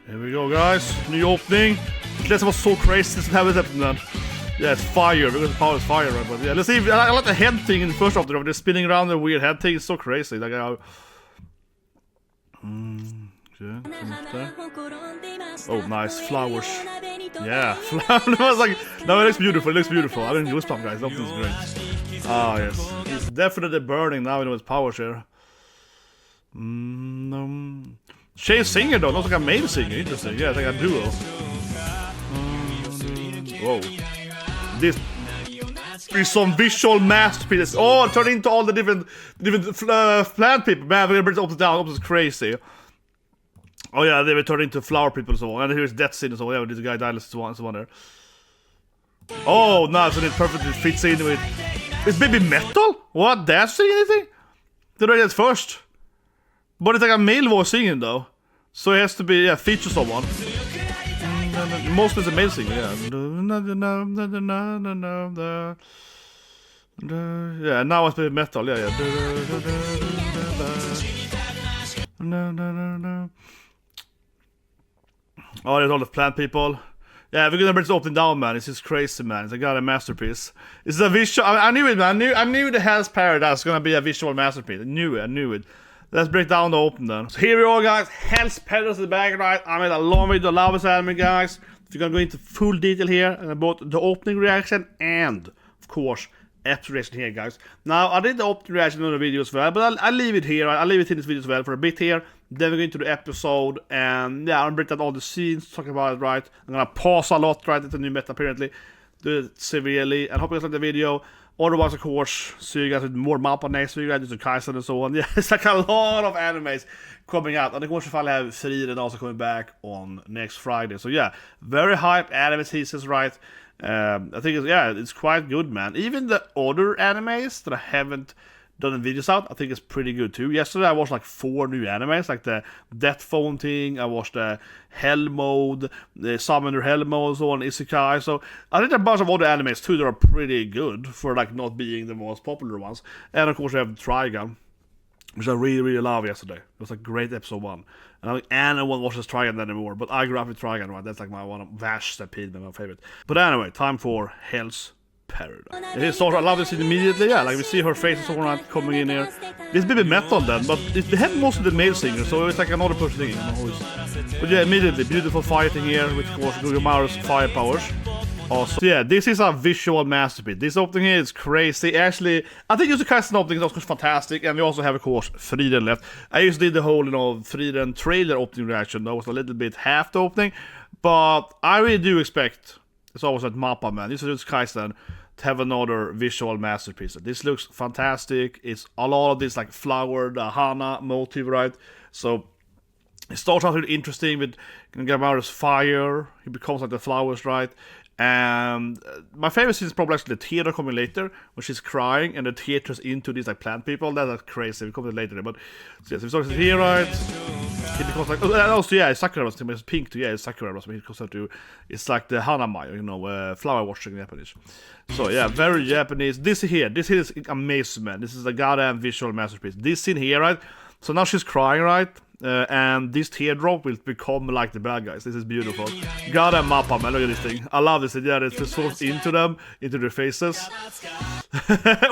Here we go, guys. New opening. This was so crazy. This have it then. Yeah, it's fire because the power is fire, right? But yeah, let's see. I like the head thing in the first opening. They're spinning around the weird head thing. It's so crazy. Like, okay. Oh, nice flowers. Yeah, it was like, no, it looks beautiful. It looks beautiful. I mean, goosebumps, guys. That is great. Ah, yes. He's definitely burning now in his power share. She's singer though, not like a male singer. Interesting. Yeah, it's like a duo. Whoa. This is some visual masterpieces. Oh, it turned into all the different plant people. Man, we're gonna bring it up and down. It's crazy. Oh yeah, they were turned into flower people and so on. And here's Death Scene and so on. Yeah, this guy died and so on there. Oh, nice. And it perfectly fits in with. Is Babymetal? What? That's singing anything? Did I get first? But it's like a male voice singing though. So it has to be, yeah, feature someone. Mostly it's a male singer, yeah. Yeah, now it's Babymetal, yeah. Oh, there's all the plant people. Yeah, we're gonna bring this opening down, man. It's just crazy, man. It's a goddamn masterpiece. It's a visual. I knew it, man. I knew the Hell's Paradise was gonna be a visual masterpiece. I knew it. Let's break down the open then. So here we are, guys. Hell's Paradise in the back, right? I made a long video, love this anime, guys. We're gonna go into full detail here about the opening reaction and, of course, episode reaction here, guys. Now, I did the opening reaction in the video as well, but I'll leave it here. I'll leave it in this video as well for a bit here. Then we're going to the episode, and yeah, I'll break down all the scenes, talk about it, right? I'm gonna pause a lot, right? It's a new meta, apparently. Do it severely, and hope you guys like the video. Otherwise, of course, see you guys with more MAPPA next week, right? Just Kaisen and so on. Yeah, it's like a lot of animes coming out. And of course, I have Frieden also coming back on next Friday. So yeah, very hype anime seasons, right? I think it's quite good, man. Even the other animes that I haven't done videos out, I think it's pretty good too. Yesterday I watched like 4 new animes, like the Death Phone thing, I watched the Hell Mode, the Summoner Hell Mode, so on, Isekai. So I think there are a bunch of other animes too that are pretty good for like not being the most popular ones. And of course we have Trigun, which I really love yesterday. It was a great episode 1. And I think anyone watches Trigun anymore, but I grew up with Trigun, right? That's like my one of Vash Stampede, my favorite. But anyway, time for Hell's Paradise. And here starts, I love this immediately, yeah, like we see her face and so on coming in here. This Babymetal then, but they have most of the male singers, so it's like another person singing. But yeah, immediately, beautiful fighting here with, of course, Gabiumaru's fire powers. Awesome. So yeah, this is a visual masterpiece. This opening here is crazy. Actually, I think the Kaisen opening is of course fantastic, and we also have, of course, Frieden left. I just did the whole, Frieden trailer opening reaction. That was a little bit half the opening, but I really do expect, it's always at MAPPA, man. This is Kaisen to have another visual masterpiece. This looks fantastic. It's a lot of this like flower, the Hana motif, right? So it starts out really interesting with Gabiumaru's fire. He becomes like the flowers, right? And my favorite scene is probably actually the theater coming later, when she's crying and the theater's into these like plant people. That's crazy. We'll come to it later. But so yes, we start here, right? He becomes like, also yeah, Sakura was it's pink too. Yeah, it's Sakura was he comes out to. It's like the Hanamai, flower washing in Japanese. So yeah, very Japanese. This is amazing, man. This is a goddamn visual masterpiece. This scene here, right? So now she's crying, right? And this teardrop will become like the bad guys. This is beautiful. Goddamn MAPPA, man. Look at this thing. I love this. Yeah, it's just sort of into them, into their faces.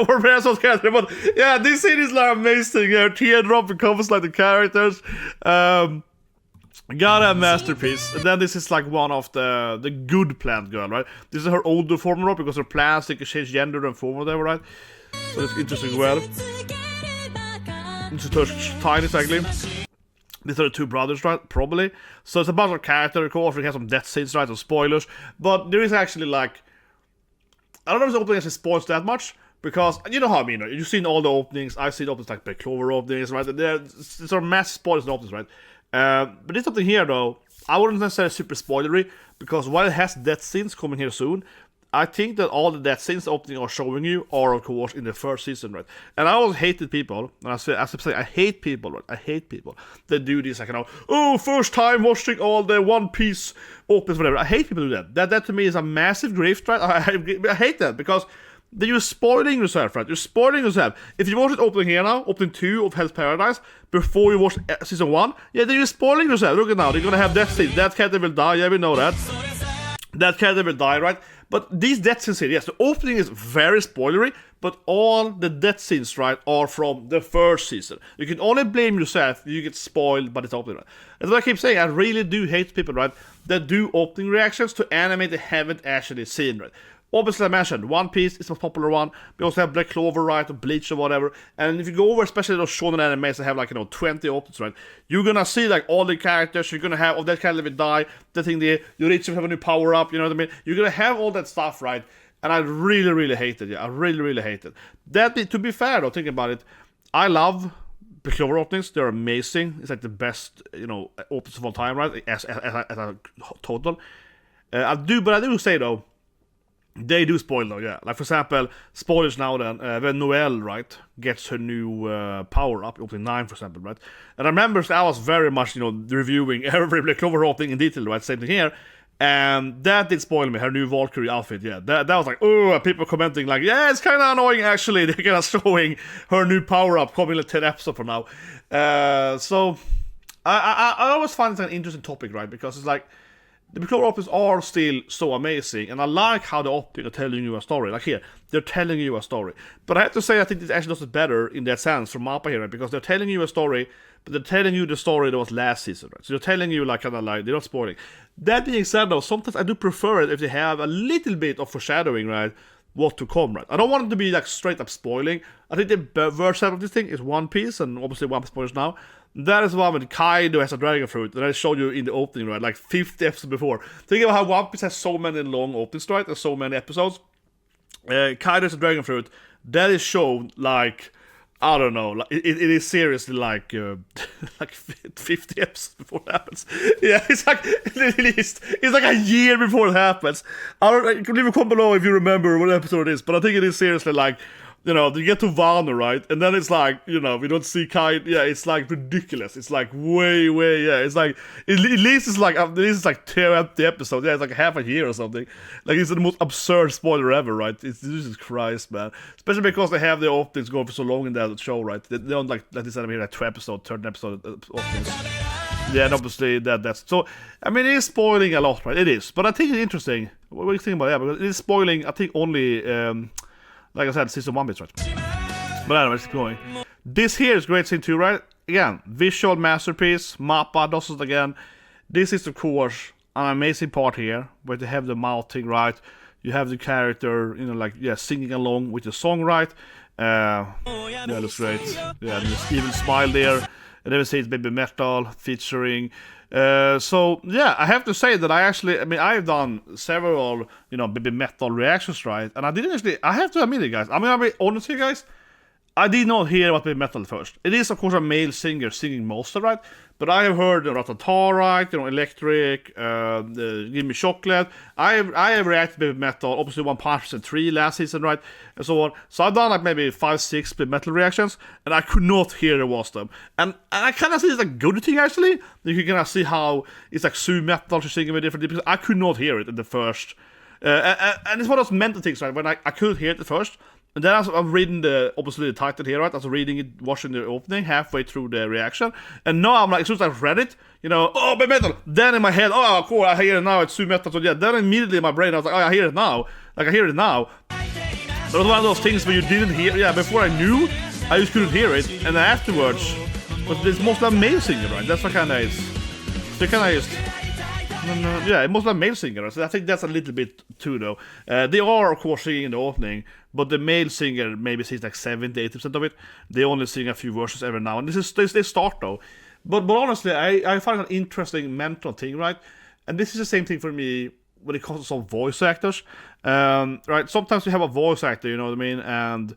Or Pearson's character, but yeah, this scene is like amazing. Yeah, teardrop becomes like the characters. Goddamn masterpiece. And then this is like one of the good plant girl, right? This is her older form, right? Because her plants, they can change gender and form, whatever, right? So it's interesting as well. It's tiny, exactly. These are the 2 brothers, right? Probably. So it's a bunch of characters, of course. We have some death scenes, right? Some spoilers. But there is actually like, I don't know if the opening actually spoils that much, because you know how I mean, right? You've seen all the openings. I've seen openings like the Clover openings, right? There's are mass spoilers in openings, right? But there's something here though. I wouldn't necessarily super spoilery, because while it has death scenes coming here soon, I think that all the death scenes opening are showing you are, of course, in the first season, right? And I always hated people, and I say, I hate people, right? I hate people that do this, like, oh, first time watching all the One Piece opens, whatever. I hate people do that. That to me is a massive grift, right? I hate that, because then you're spoiling yourself, right? You're spoiling yourself. If you watch it opening here now, opening 2 of Hell's Paradise, before you watch season 1, yeah, then you're spoiling yourself. Look at now, they're gonna have death scenes. That character will die, yeah, we know that. That character will die, right? But these death scenes here, yes, the opening is very spoilery, but all the death scenes, right, are from the first season. You can only blame yourself if you get spoiled by this opening, right? That's what I keep saying. I really do hate people, right, that do opening reactions to anime they haven't actually seen, right? Obviously, I mentioned One Piece is the most popular one. We also have Black Clover, right, or Bleach or whatever. And if you go over, especially those shonen animes that have like 20 openings, right, you're gonna see like all the characters. You're gonna have that character will die. That thing there, you reach have a new power up. You know what I mean? You're gonna have all that stuff, right? And I really, really hate it. Yeah, I really, really hate it. To be fair though, think about it. I love Black Clover openings. They're amazing. It's like the best, openings of all time, right? As a total. I do say though. They do spoil though, yeah. Like for example, spoilers now then, when Noelle, right, gets her new power up, opening 9 for example, right? And I remember I was very much, reviewing every Black Clover opening in detail, right? Same thing here. And that did spoil me, her new Valkyrie outfit, yeah. That was like, oh, people commenting like, yeah, it's kind of annoying actually. They're kind of showing her new power up coming like 10 episodes from now. So, I always find it an interesting topic, right? Because it's like, the Black Clover openings are still so amazing, and I like how the openings are telling you a story. Like here, they're telling you a story. But I have to say, I think this actually does it better in that sense from MAPPA here, right? Because they're telling you a story, but they're telling you the story that was last season, right? So they're telling you they're not spoiling. That being said, though, sometimes I do prefer it if they have a little bit of foreshadowing, right? What to come, right? I don't want it to be like straight up spoiling. I think the version of this thing is One Piece, and obviously One Piece spoilers now. That is one with Kaido has a dragon fruit that I showed you in the opening, right? Like 50 episodes before. Think about how One Piece has so many long openings, right? There's so many episodes. Kaido has a dragon fruit. That is shown like, I don't know, like, it is seriously like 50 episodes before it happens. Yeah, it's like at least it's like a year before it happens. You can leave a comment below if you remember what episode it is, but I think it is seriously like, you get to Wano, right? And then it's like, we don't see Kai. Yeah, it's like ridiculous. It's like way, yeah. It's like, at least it's like 20 episodes. Yeah, it's like half a year or something. Like, it's the most absurd spoiler ever, right? It's Jesus Christ, man. Especially because they have the openings going for so long in that show, right? They don't like this anime here, like 2 episodes, 3rd episode openings. Yeah, and obviously that's so. I mean, it is spoiling a lot, right? It is, but I think it's interesting. What do you think about that? Because it is spoiling. I think only. Like I said, season 1 bits, right? But anyway, let's keep going. This here is great scene too, right? Again, visual masterpiece. MAPPA does it again. This is, of course, an amazing part here, where they have the mouthing, right? You have the character, singing along with the song, right? Yeah, looks great. Yeah, this evil smile there. And then we see it's Babymetal featuring. So yeah, I have to say that I've done several, Babymetal reactions, right? And I have to admit it, guys. I'm gonna be honest here, guys. I did not hear about Babymetal first. It is, of course, a male singer singing most of it, right? But I have heard THOR, right? Electric, Gimme Chocolate. I have reacted to Babymetal, obviously 1% last season, right? And so on. So I've done maybe 5-6 Babymetal reactions, and I could not hear it was them. And I kind of see it's a good thing, actually. You can kind of see how it's like Metal she's singing with different because I could not hear it in the first. And it's one of those mental things, right? When I could hear it at first. And then I'm reading obviously the title here, right? I was reading it, watching the opening, halfway through the reaction. And now I'm like, as soon as I read it, oh, Babymetal. Then in my head, oh, cool, I hear it now, it's Metal. So yeah, then immediately in my brain, I was like, oh, I hear it now. Like, I hear it now. So it was one of those things where you didn't hear, yeah, before I knew, I just couldn't hear it. And then afterwards, but it's most amazing singer, right? That's what kind of is. They kind of is. Yeah, it must be a male singer, so I think that's a little bit too, though. They are, of course, singing in the opening, but the male singer maybe sings like 70-80% of it. They only sing a few verses every now and they start, though. But honestly, I find an interesting mental thing, right? And this is the same thing for me when it comes to some voice actors. Right? Sometimes you have a voice actor, you know what I mean? And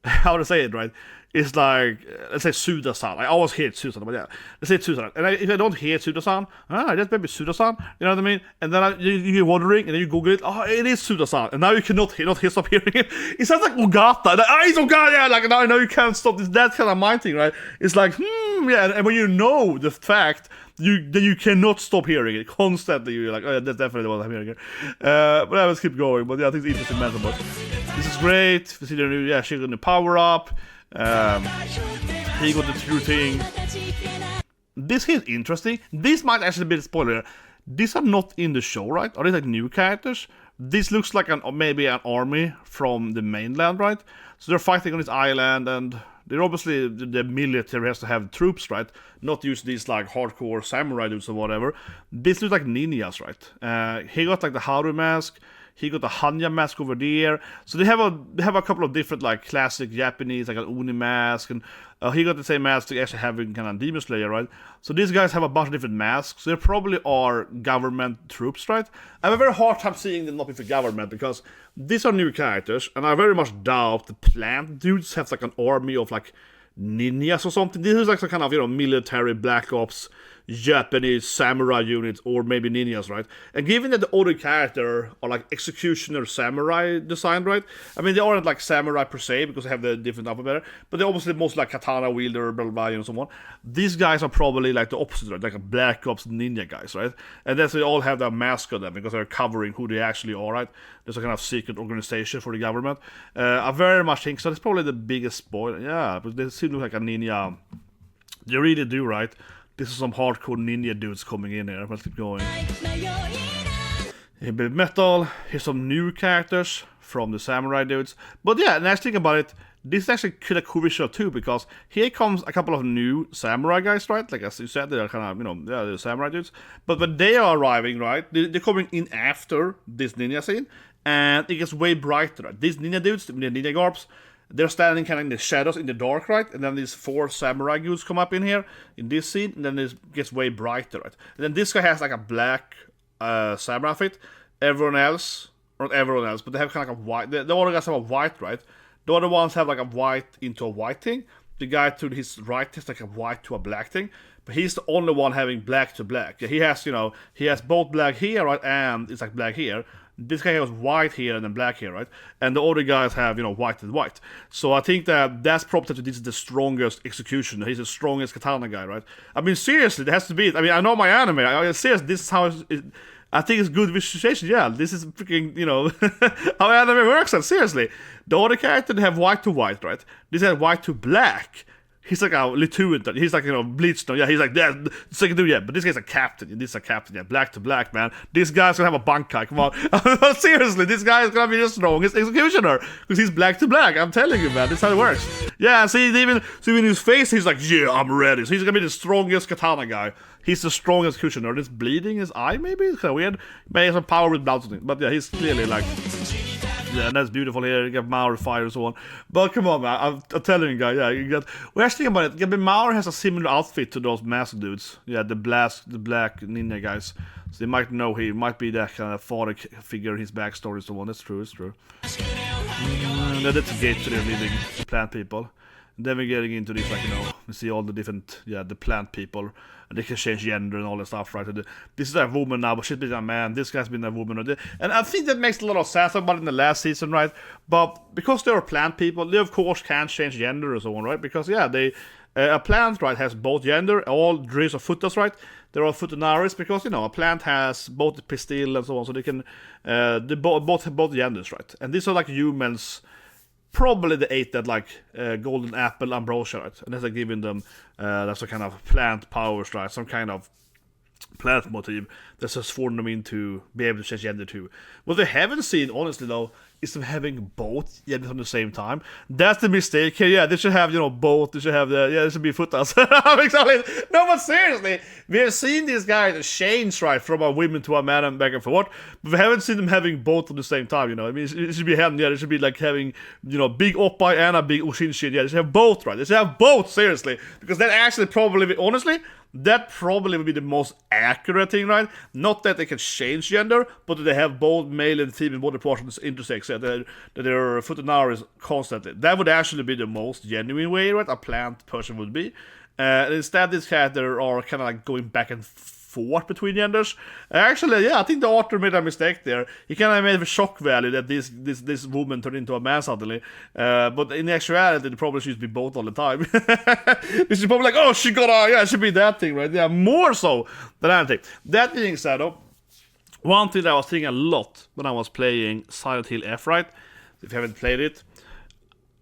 how to say it, right? It's like, let's say Suda-san. I always hear Suda-san, but yeah, let's say Suda-san. And if I don't hear Suda-san, that's maybe Suda-san, you know what I mean? And then you're wondering, and then you Google it, oh, it is Suda-san. And now you cannot stop hearing it. It sounds like Ogata. It's Ogata, yeah, like now you can't stop this. That kind of mind thing, right? It's like, yeah, and when you know the fact, then you cannot stop hearing it constantly. You're like, oh, yeah, that's definitely what I'm hearing here. But yeah, let's keep going. But yeah, I think it's interesting matter. But This is great. We see the new, she got the power up. He got the true thing. This is interesting. This might actually be a spoiler. These are not in the show, right? Are they like new characters? This looks like maybe an army from the mainland, right? So they're fighting on this island, and they're obviously, the military has to have troops, right? Not use these like hardcore samurai dudes or whatever. This looks like ninjas, right? He got like the Haru mask. He got the Hanya mask over there. So they have a couple of different like classic Japanese, like an Oni mask, and he got the same mask to actually having kind of Demon Slayer, right? So these guys have a bunch of different masks. So they probably are government troops, right? I have a very hard time seeing them not be for government, because these are new characters, and I very much doubt the plant dudes have like an army of like ninjas or something. This is like some kind of, military black ops Japanese samurai units, or maybe ninjas, right? And given that the other character are like executioner samurai design, right? I mean, they aren't like samurai per se, because they have the different alphabet, but they're obviously most like katana wielder, blah, blah, blah, and so on. These guys are probably like the opposite, right? Like a black ops ninja guys, right? And that's, they all have their mask on them, because they're covering who they actually are, right? There's a kind of secret organization for the government. I very much think so. That's probably the biggest spoiler. Yeah, but they seem to look like a ninja. They really do, right? This is some hardcore ninja dudes coming in here. Let's keep going. In Babymetal, here's some new characters from the samurai dudes. But yeah, and I think about it, this is actually kind of cool visual too, because here comes a couple of new samurai guys, right? Like as you said, they're kind of, they're samurai dudes. But when they are arriving, right, they're coming in after this ninja scene, and it gets way brighter, right? These ninja dudes, the ninja garbs, they're standing kind of in the shadows in the dark, right? And then these 4 samurai dudes come up in here, in this scene, and then it gets way brighter, right? And then this guy has like a black samurai outfit. Everyone else, not everyone else, but they have kind of like a white. The other guys have a white, right? The other ones have like a white into a white thing. The guy to his right has like a white to a black thing. But he's the only one having black to black. He has, he has both black here, right? And it's like black here. This guy has white here and then black here, right? And the other guys have, white and white. So I think that's probably this is the strongest executioner. He's the strongest katana guy, right? I mean, seriously, there has to be. I mean, I know my anime. Seriously, this is how I think it's good visualization. Yeah, this is freaking, how anime works. And seriously, the other character, they have white to white, right? This has white to black. He's like a Lituan. He's like, bleached. Yeah, he's like that. Second dude, yeah. But this guy's a captain. This is a captain, yeah. Black to black, man. This guy's gonna have a bankai. Come on. Seriously, this guy is gonna be the strongest executioner. Because he's black to black. I'm telling you, man. This is how it works. Yeah, see, even in his face, he's like, yeah, I'm ready. So he's gonna be the strongest katana guy. He's the strongest executioner. This bleeding his eye, maybe? It's kind of weird. Maybe he has some power with blood or something. But yeah, he's clearly like... Yeah, and that's beautiful here. You got Mauer fire and so on. But come on, man. I'm telling you guys, yeah, you got. We're actually thinking about it. Gabiumaru has a similar outfit to those masked dudes. Yeah, the black ninja guys. So they might know he might be that kind of father figure in his backstory and so on. That's true, it's true. That's a gate to the living plant people. And then we're getting into this, like, we see all the different, the plant people. And they can change gender and all that stuff, right? This is a woman now, but she's been a man. This guy's been a woman. And I think that makes a lot of sense about it in the last season, right? But because they're plant people, they of course can't change gender and so on, right? Because, they a plant, right, has both gender. All drills are futas, right? They're all futunaris because, a plant has both the pistil and so on. So they can, both genders, right? And these are like humans. Probably they ate that like golden apple ambrosia, right? And that's like giving them that's a kind of plant powers, right? Some kind of plant motif that's just formed them into be able to change gender too. What they haven't seen, honestly though, is them having both genders at the same time. That's the mistake here. Yeah, they should have both. They should have they should be futas. No, but seriously, we have seen these guys change right from a woman to a man and back and forth, but we haven't seen them having both at the same time. I mean, it should be having it should be like having big oppai and a big ushinshin. Yeah, they should have both, right? They should have both, seriously, because that actually probably honestly. That probably would be the most accurate thing, right? Not that they can change gender, but that they have both male and female body parts intersex, that they're futunaris constantly. That would actually be the most genuine way, right? A plant person would be. Instead, these characters are kind of like going back and forth between genders. Actually, I think the author made a mistake there. He kind of made a shock value that this woman turned into a man suddenly. But in actuality, it probably should be both all the time. This is probably like, oh, she should be that thing, right? Yeah, more so than anything. That being said, though, one thing that I was thinking a lot when I was playing Silent Hill F, right? if you haven't played it.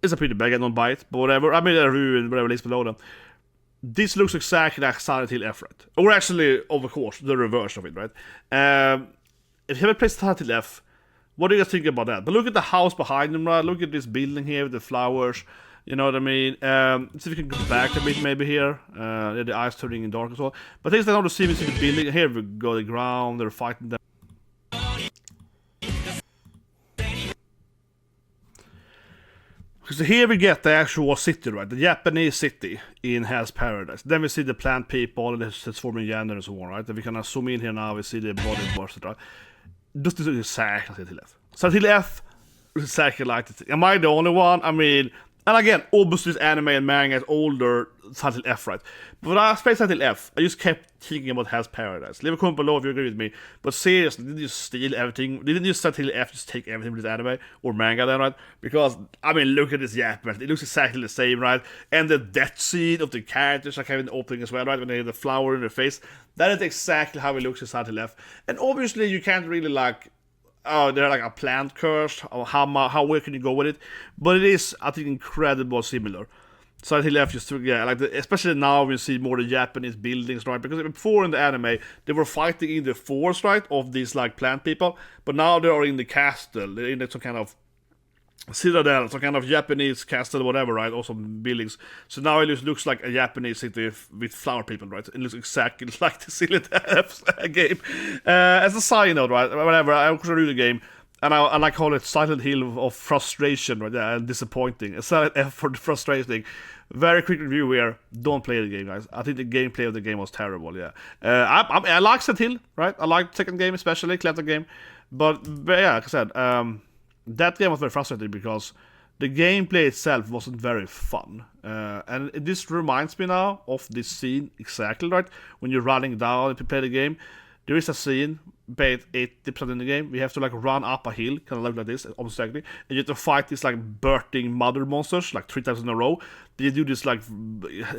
It's a pretty bad game, don't buy it, but whatever. I mean, ruined whatever links below them. This looks exactly like Silent Hill F, right? Or actually, of course, the reverse of it, right? If you haven't played Silent Hill F, what do you guys think about that? But look at the house behind them, right? Look at this building here with the flowers. You know what I mean? See if we can go back a bit maybe here. The eyes turning in dark as well. But things like how to see the building. Here we go, the ground, they're fighting them. So here we get the actual city, right? The Japanese city in Hell's Paradise. Then we see the plant people, the transforming gender and so on, right? And we can zoom in here now, we see the body burst, right? This is exactly Silent Hill F. Silent Hill F is exactly like this. Am I the only one? I mean, and again, obviously this anime and manga is older Silent Hill F, right? But when I played Silent Hill F, I just kept thinking about Hell's Paradise. Leave a comment below if you agree with me. But seriously, didn't you steal everything? Didn't you Silent Hill F just take everything from this anime or manga then, right? Because, I mean, look at this Japan. It looks exactly the same, right? And the death scene of the characters like having the opening as well, right? When they have the flower in their face. That is exactly how it looks in Silent Hill F. And obviously you can't really like, oh, they're like a plant curse, or how where can you go with it? But it is, I think, incredible similar. Silent Hill F just, yeah, like especially now we see more the Japanese buildings, right? Because before in the anime, they were fighting in the forest, right, of these like plant people, but now they are in the castle, they're in some kind of citadel, some kind of Japanese castle, whatever, right? Also buildings. So now it just looks like a Japanese city with flower people, right? It looks exactly like the Silent F game. As a side note, right? Whatever, I also do the game. And I like call it Silent Hill of frustration, right? Yeah, and disappointing. A Silent F for frustrating. Very quick review here. Don't play the game, guys. I think the gameplay of the game was terrible. Yeah, I like Silent Hill, right? I like second game especially, Clapton game. But yeah, like I said, that game was very frustrating because the gameplay itself wasn't very fun. And this reminds me now of this scene exactly, right? When you're running down and you play the game, there is a scene, about 80% in the game, we have to like run up a hill, kind of like this, almost exactly, and you have to fight these like birthing mother monsters, like 3 times in a row. Then you do this like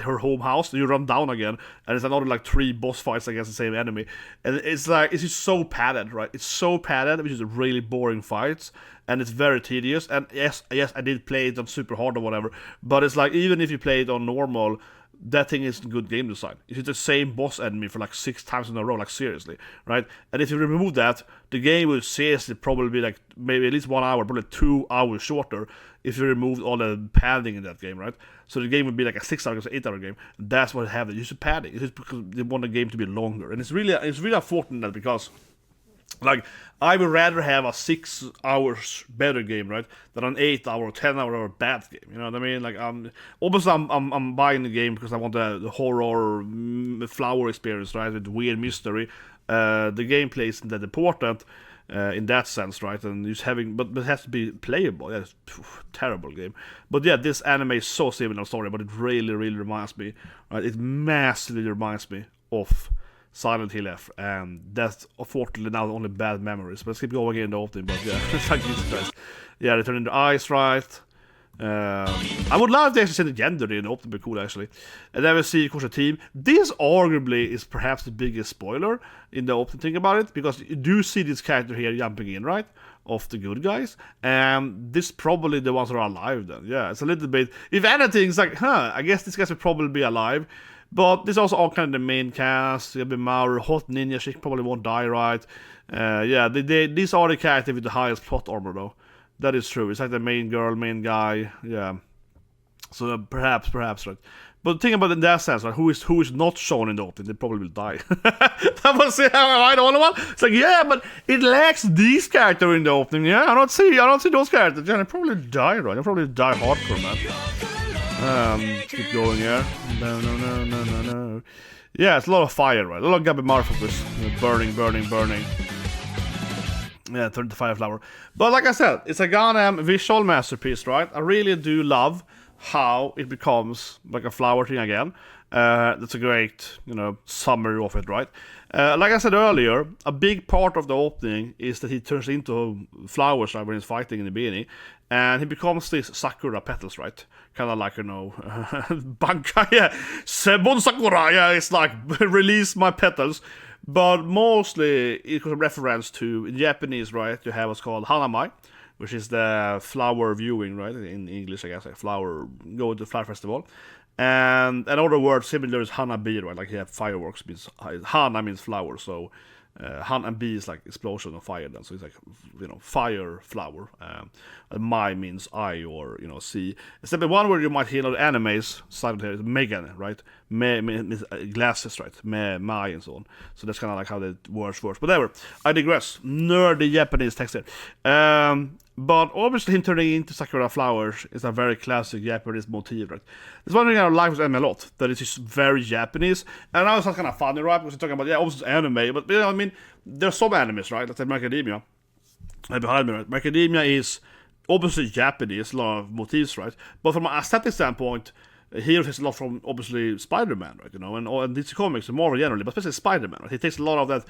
her home house, then you run down again, and it's another like 3 boss fights against the same enemy. And it's like, it's just so padded, right? It's so padded, which is really boring fights, and it's very tedious. And yes, I did play it on super hard or whatever, but it's like, even if you play it on normal, that thing isn't good game design. It's the same boss enemy for like 6 times in a row, like seriously, right? And if you remove that, the game would seriously probably be like maybe at least 1 hour, probably 2 hours shorter if you removed all the padding in that game, right? So the game would be like a 6 hour, 8 hour game. That's what happened. You should padding. It's just because they want the game to be longer, and it's really unfortunate because, like, I would rather have a 6 hours better game, right, than an 8 hour, 10 hour bad game. You know what I mean? Like, obviously I'm buying the game because I want the horror flower experience, right, with weird mystery. The gameplay isn't that important in that sense, right? And just having, but it has to be playable. Yeah, it's terrible game. But yeah, this anime is so similar story, but it really reminds me, right? It massively reminds me of Silent Hill F, and that's unfortunately now the only bad memories. But let's keep going in the opening. But yeah, it's like Jesus Christ. Yeah, they turn into eyes, right? I would love to actually see the gender in the opening, be cool actually. And then we see, of course, a team. This arguably is perhaps the biggest spoiler in the opening. Think about it, because you do see this character here jumping in, right? Of the good guys, and this probably the ones that are alive. Then, yeah, it's a little bit. If anything, it's like, I guess these guys will probably be alive. But this is also all kind of the main cast. Gabiumaru, Hot Ninja, she probably won't die, right? Yeah, these are the characters with the highest plot armor, though. That is true. It's like the main girl, main guy, yeah. So perhaps, right? But think about it in that sense, right? Who is not shown in the opening, they probably will die. That was it. Am I the only one? It's like, yeah, but it lacks these characters in the opening. Yeah, I don't see those characters. Yeah, they probably die, right? They probably die hardcore, man. Keep going here. No. Yeah, it's a lot of fire, right? A lot of Gabiumaru focus. Burning. Yeah, turn to fire flower. But like I said, it's a Gundam visual masterpiece, right? I really do love how it becomes like a flower thing again. That's a great, summary of it, right? Like I said earlier, a big part of the opening is that he turns into flowers, right, when he's fighting in the beginning. And he becomes these sakura petals, right? Kind of like, Bankai, yeah. Sebon Sakura, yeah, it's like, release my petals. But mostly, it's a reference to, in Japanese, right, you have what's called hanamai, which is the flower viewing, right? In English, I guess, like flower, go to flower festival. And another word similar is hanabi, right? Like, yeah, fireworks means, hana means flower, so han and bi is like explosion of fire then, so it's like, you know, fire flower. And mai means eye or, you know, see. Except the one word you might hear in animes side here is megan, right? Me means glasses, right? Mai and so on. So that's kind of like how the words work. Whatever. I digress. Nerdy Japanese text here. But obviously him turning into sakura flowers is a very classic Japanese motif, right? There's one thing I like with anime a lot, that it is very Japanese. And I know it's not kind of funny, right? Because we're talking about, yeah, obviously anime, but, you know, I mean, there's some animes, right? Let's say Macadamia. Behind me, right? Macadamia is obviously Japanese, a lot of motifs, right? But from an aesthetic standpoint, here takes a lot from, obviously, Spider-Man, right, you know, and DC Comics and Marvel generally, but especially Spider-Man, right? He takes a lot of that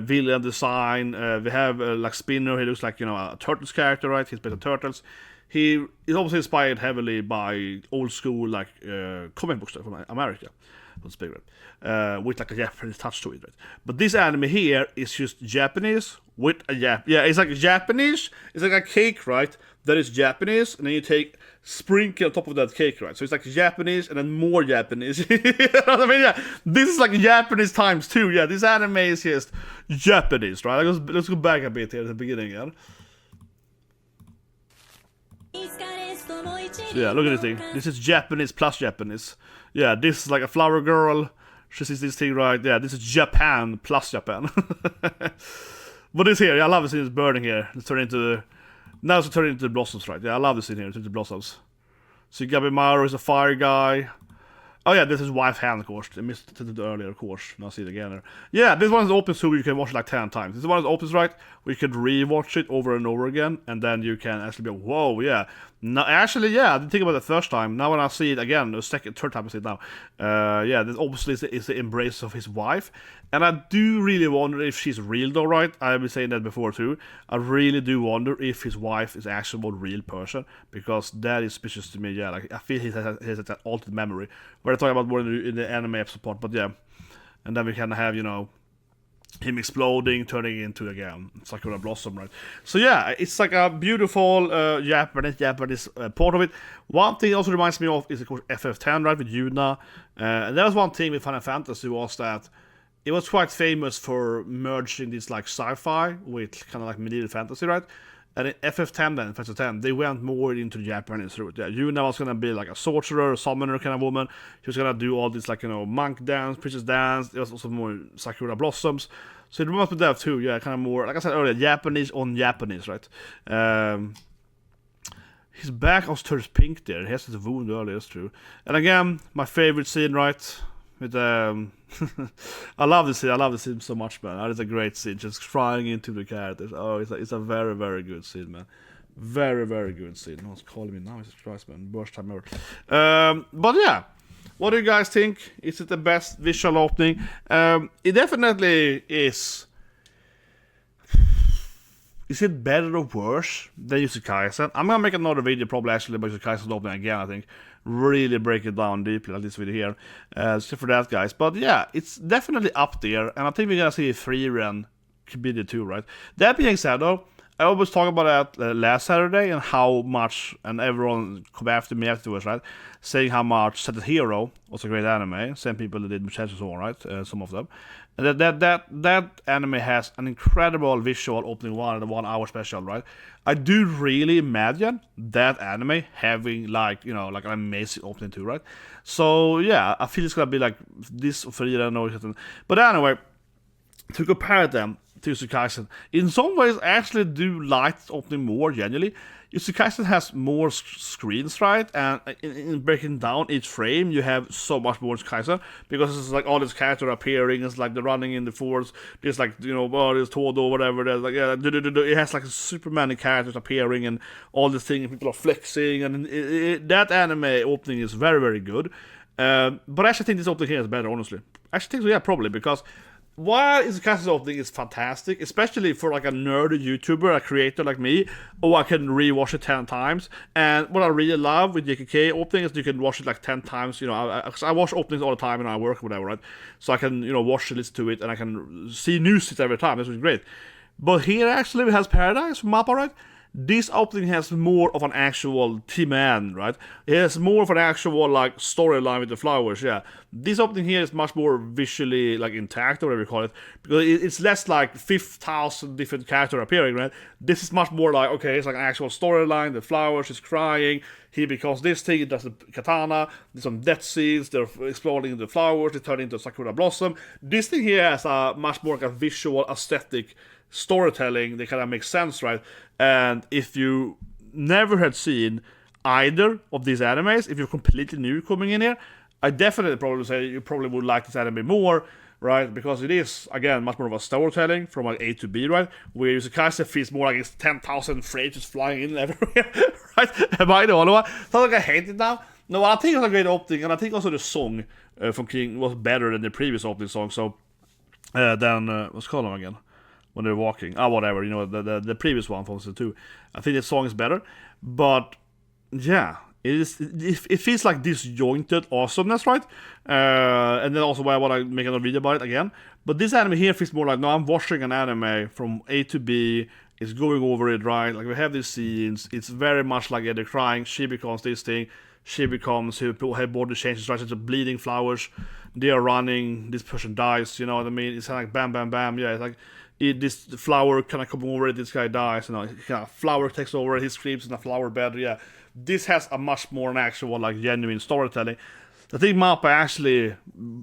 villain design. We have, like, Spinner, he looks like, you know, a Turtles character, right? He's based on Turtles. He is obviously inspired heavily by old school, like, comic books from America, with, like, a Japanese touch to it, right? But this anime here is just Japanese with a yeah, it's like Japanese, it's like a cake, right? That is Japanese, and then you take sprinkle on top of that cake, right? So it's like Japanese and then more Japanese. You know what I mean? Yeah, this is like Japanese times 2. Yeah, this anime is just Japanese, right? Let's go back a bit here at the beginning again. So yeah, look at this thing. This is Japanese plus Japanese. Yeah, this is like a flower girl. She sees this thing, right? Yeah, this is Japan plus Japan. But this here, yeah, I love seeing this burning here. It's turning into... Now it's turning into blossoms, right? Yeah, I love this scene here. It's into blossoms. So Gabiumaru is a fire guy. Oh yeah, this is wife hand, of course. I missed it earlier, of course. Now see it again. Yeah, this one is open so you can watch it like 10 times. This one is open, right? We could rewatch it over and over again, and then you can actually be like, whoa, yeah. No, actually, yeah, I didn't think about it the first time. Now when I see it again, the third time I see it now, yeah, this obviously is the embrace of his wife. And I do really wonder if she's real though, right? I've been saying that before too. I really do wonder if his wife is actually a real person, because that is suspicious to me, yeah. Like, I feel he has that altered memory. We're talking about more in the anime episode part, but yeah. And then we can have, you know, him exploding, turning into, again, Sakura Blossom, right? So yeah, it's like a beautiful Japanese part of it. One thing it also reminds me of is, of course, FF10, right, with Yuna. And there was one thing with Final Fantasy was that it was quite famous for merging this, like, sci-fi with kind of like medieval fantasy, right? And in FF10 then, Final Fantasy 10, they went more into the Japanese route. Yeah, Yuna was gonna be like a sorcerer, a summoner kind of woman. She was gonna do all this, like, you know, monk dance, princess dance. There was also more Sakura Blossoms. So it reminds me of that too, yeah, kind of more, like I said earlier, Japanese on Japanese, right? His back was turned pink there. He has this wound earlier, that's true. And again, my favorite scene, right? With I love this scene so much, man. That is a great scene, just crying into the characters. Oh, it's a very, very good scene, man. Very, very good scene. No one's calling me now, Jesus Christ, man. Worst time ever. But yeah, what do you guys think? Is it the best visual opening? It definitely is. Is it better or worse than Jujutsu Kaisen? I'm gonna make another video probably actually about Jujutsu Kaisen opening again, I think. Really break it down deeply, like this video here. So for that, guys. But yeah, it's definitely up there, and I think we're gonna see a free run could be the two, right? That being said, though, I always talk about that last Saturday and how much, and everyone come after me afterwards, right? Saying how much Set the Hero was a great anime. Same people that did Mischiefs and so on, right? Some of them. And that anime has an incredible visual opening one and a 1 hour special, right? I do really imagine that anime having, like, you know, like an amazing opening too, right? So yeah, I feel it's gonna be like this for you, I don't know. But anyway, to compare them to Jujutsu Kaisen, in some ways I actually do like the opening more genuinely. Jujutsu Kaisen has more screens, right? And in breaking down each frame, you have so much more Kaisen, because it's like all these characters appearing. It's like they're running in the forest. There's, like, you know, there's Todo or whatever. There's like, yeah, it has like super many characters appearing and all these things. People are flexing, and that anime opening is very, very good. But I actually think this opening here is better, honestly. I actually think so, yeah, probably, because while Jujutsu Kaisen opening is fantastic, especially for like a nerdy YouTuber, a creator like me, I can rewatch it 10 times. And what I really love with JKK opening is you can watch it like 10 times. You know, I watch openings all the time, and I work or whatever, right? So I can, you know, watch it, listen to it, and I can see new shit every time. This is great. But here actually it has Paradise from MAPPA, right? This opening has more of an actual theme, right? It has more of an actual like storyline with the flowers. Yeah, this opening here is much more visually like intact, or whatever you call it, because it's less like 5,000 different characters appearing, right? This is much more like, okay, it's like an actual storyline. The flowers is crying. He becomes this thing. He does the katana. There's some death scenes. They're exploding the flowers. They turn into sakura blossom. This thing here has a much more like a visual aesthetic storytelling that kind of makes sense, right? And if you never had seen either of these animes, if you're completely new coming in here, I definitely probably say you probably would like this anime more, right? Because it is, again, much more of a storytelling from like A to B, right? Where Kaisen feels more like it's 10,000 frames just flying in everywhere, right? Am I the only one? It's not like I hate it now. No, I think it was a great opening, and I think also the song from King was better than the previous opening song. So, what's called them again? When they're walking, whatever, you know, the previous one from season 2. I think the song is better, but yeah, it feels like disjointed awesomeness, right? And then also why I want to make another video about it again. But this anime here feels more like, no, I'm watching an anime from A to B. It's going over it, right? Like we have these scenes. It's very much like they're crying. She becomes this thing. She becomes her body changes, right? Into bleeding flowers. They are running. This person dies. You know what I mean? It's kind of like bam, bam, bam. Yeah, it's like. This flower kind of comes over it, this guy dies, you know, kind of flower takes over it, he screams in a flower bed, yeah. This has a much more an actual, like, genuine storytelling. I think MAPPA actually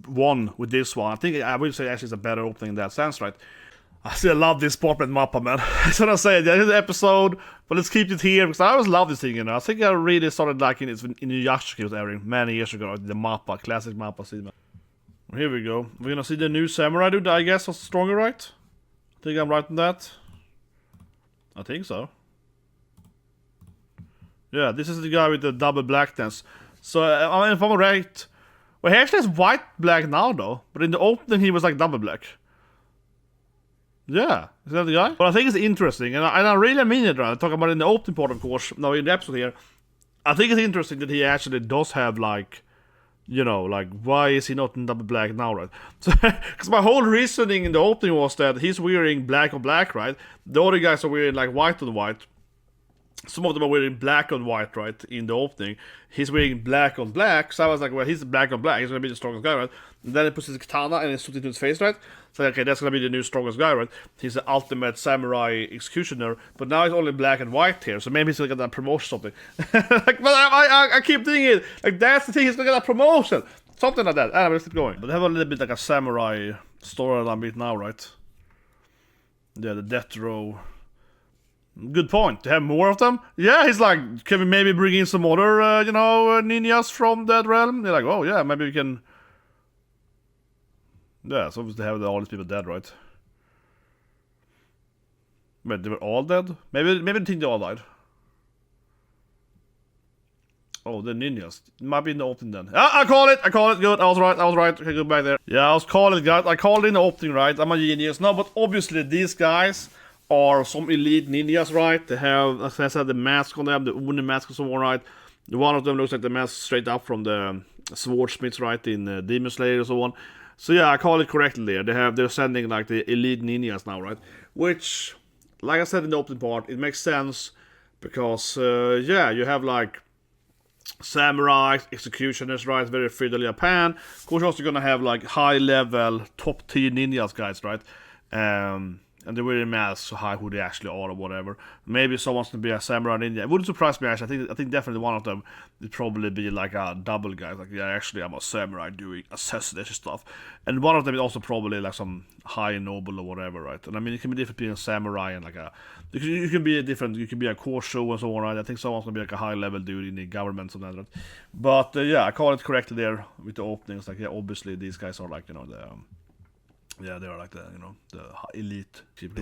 won with this one. I would say actually it's a better opening in that sense, right? I still love this part with MAPPA, man. I should have said, this is the episode, but let's keep it here, because I always love this thing, you know. I think I really started liking it in Yashiki was airing many years ago, the MAPPA, classic MAPPA scene. Here we go. We're gonna see the new samurai dude, I guess, was stronger, right? Think I'm right in that? I think so. Yeah, this is the guy with the double blackness. So, I mean, if I'm right... Well, he actually has white black now, though. But in the opening, he was like double black. Yeah, is that the guy? But I think it's interesting, and I really mean it, right? I talk about it in the opening part, of course, now in the episode here. I think it's interesting that he actually does have, like... You know, like, why is he not in double black now, right? Because my whole reasoning in the opening was that he's wearing black on black, right? The other guys are wearing, like, white on white. Some of them are wearing black on white, right, in the opening. He's wearing black on black, so I was like, well, he's black on black, he's gonna be the strongest guy, right? And then he puts his katana and it's into his face, right? So, okay, that's gonna be the new strongest guy, right? He's the ultimate samurai executioner, but now he's only black and white here, so maybe he's gonna get that promotion or something. Like, but I keep thinking it, like, that's the thing, he's gonna get a promotion. Something like that. Let's keep going. But they have a little bit like a samurai storyline bit now, right? Yeah, the death row. Good point. To have more of them? Yeah, he's like, can we maybe bring in some other, ninjas from that realm? They're like, oh yeah, maybe we can... Yeah, so obviously have all these people dead, right? But they were all dead? Maybe they think they all died. Oh, the ninjas. It might be in the opening then. I call it! Good, I was right. Okay, go back there. Yeah, I was calling it, guys. I called it in the opening, right? I'm a genius. No, but obviously these guys... are some elite ninjas, right? They have, as I said, the mask on them, the Oni mask and so on, right? One of them looks like the mask straight up from the swordsmiths, right, in Demon Slayer and so on. So yeah, I call it correctly there. They're sending like the elite ninjas now, right? Which, like I said in the opening part, it makes sense because, you have like samurai, executioners, right? Very feudal Japan. Of course, you're also gonna have like high-level, top-tier ninjas, guys, right? And they're wearing masks to hide who they actually are or whatever. Maybe someone's gonna be a samurai ninja. It wouldn't surprise me actually. I think definitely one of them would probably be like a double guy. Like, yeah, actually I'm a samurai doing assassination stuff. And one of them is also probably like some high noble or whatever, right? And I mean, it can be different between a samurai and like a... You can be different. You can be a Kosho and so on, right? I think someone's gonna be like a high level dude in the government or something like that. But yeah, I call it correctly there with the openings. Like, yeah, obviously these guys are like, you know, the... Yeah, they are like the, you know, the elite people.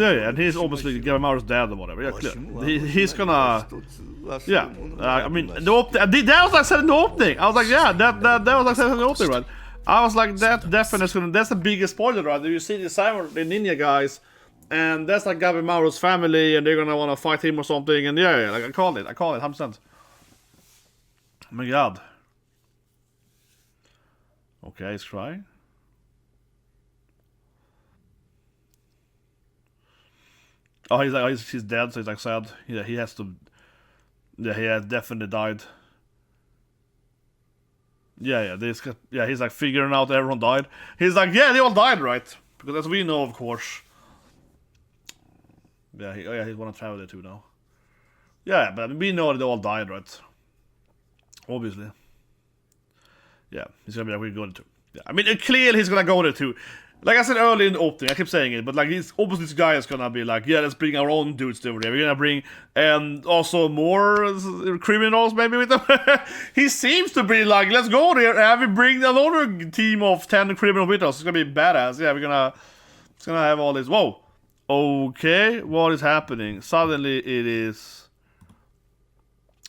Yeah, and he's obviously Gabiumaru's dad or whatever. Yeah, clear. He's gonna... Yeah, I mean, that was like I said in the opening. I was like, yeah, that was like I said in the opening, right? I was like, that definitely, that's the biggest spoiler, right? You see the ninja guys, and that's like Gabiumaru's family, and they're gonna wanna fight him or something, and yeah, like I called it, 100%. Oh my god. Okay, he's crying. Oh, he's dead, so he's like sad. Yeah, he has to. Yeah, he has definitely died. Yeah, he's like figuring out everyone died. He's like, yeah, they all died, right? Because as we know, of course. Yeah, he's wanna travel there too now. Yeah, but we know that they all died, right? Obviously. Yeah, he's gonna be like, we're going to. Yeah, I mean, clearly he's gonna go there too. Like I said earlier in the opening, I keep saying it, but like he's obviously this guy is gonna be like, yeah, let's bring our own dudes over there. We're gonna bring also more criminals maybe with them. He seems to be like, let's go there and we bring another team of 10 criminals with us. It's gonna be badass. Yeah, it's gonna have all this. Whoa, okay, what is happening? Suddenly it is.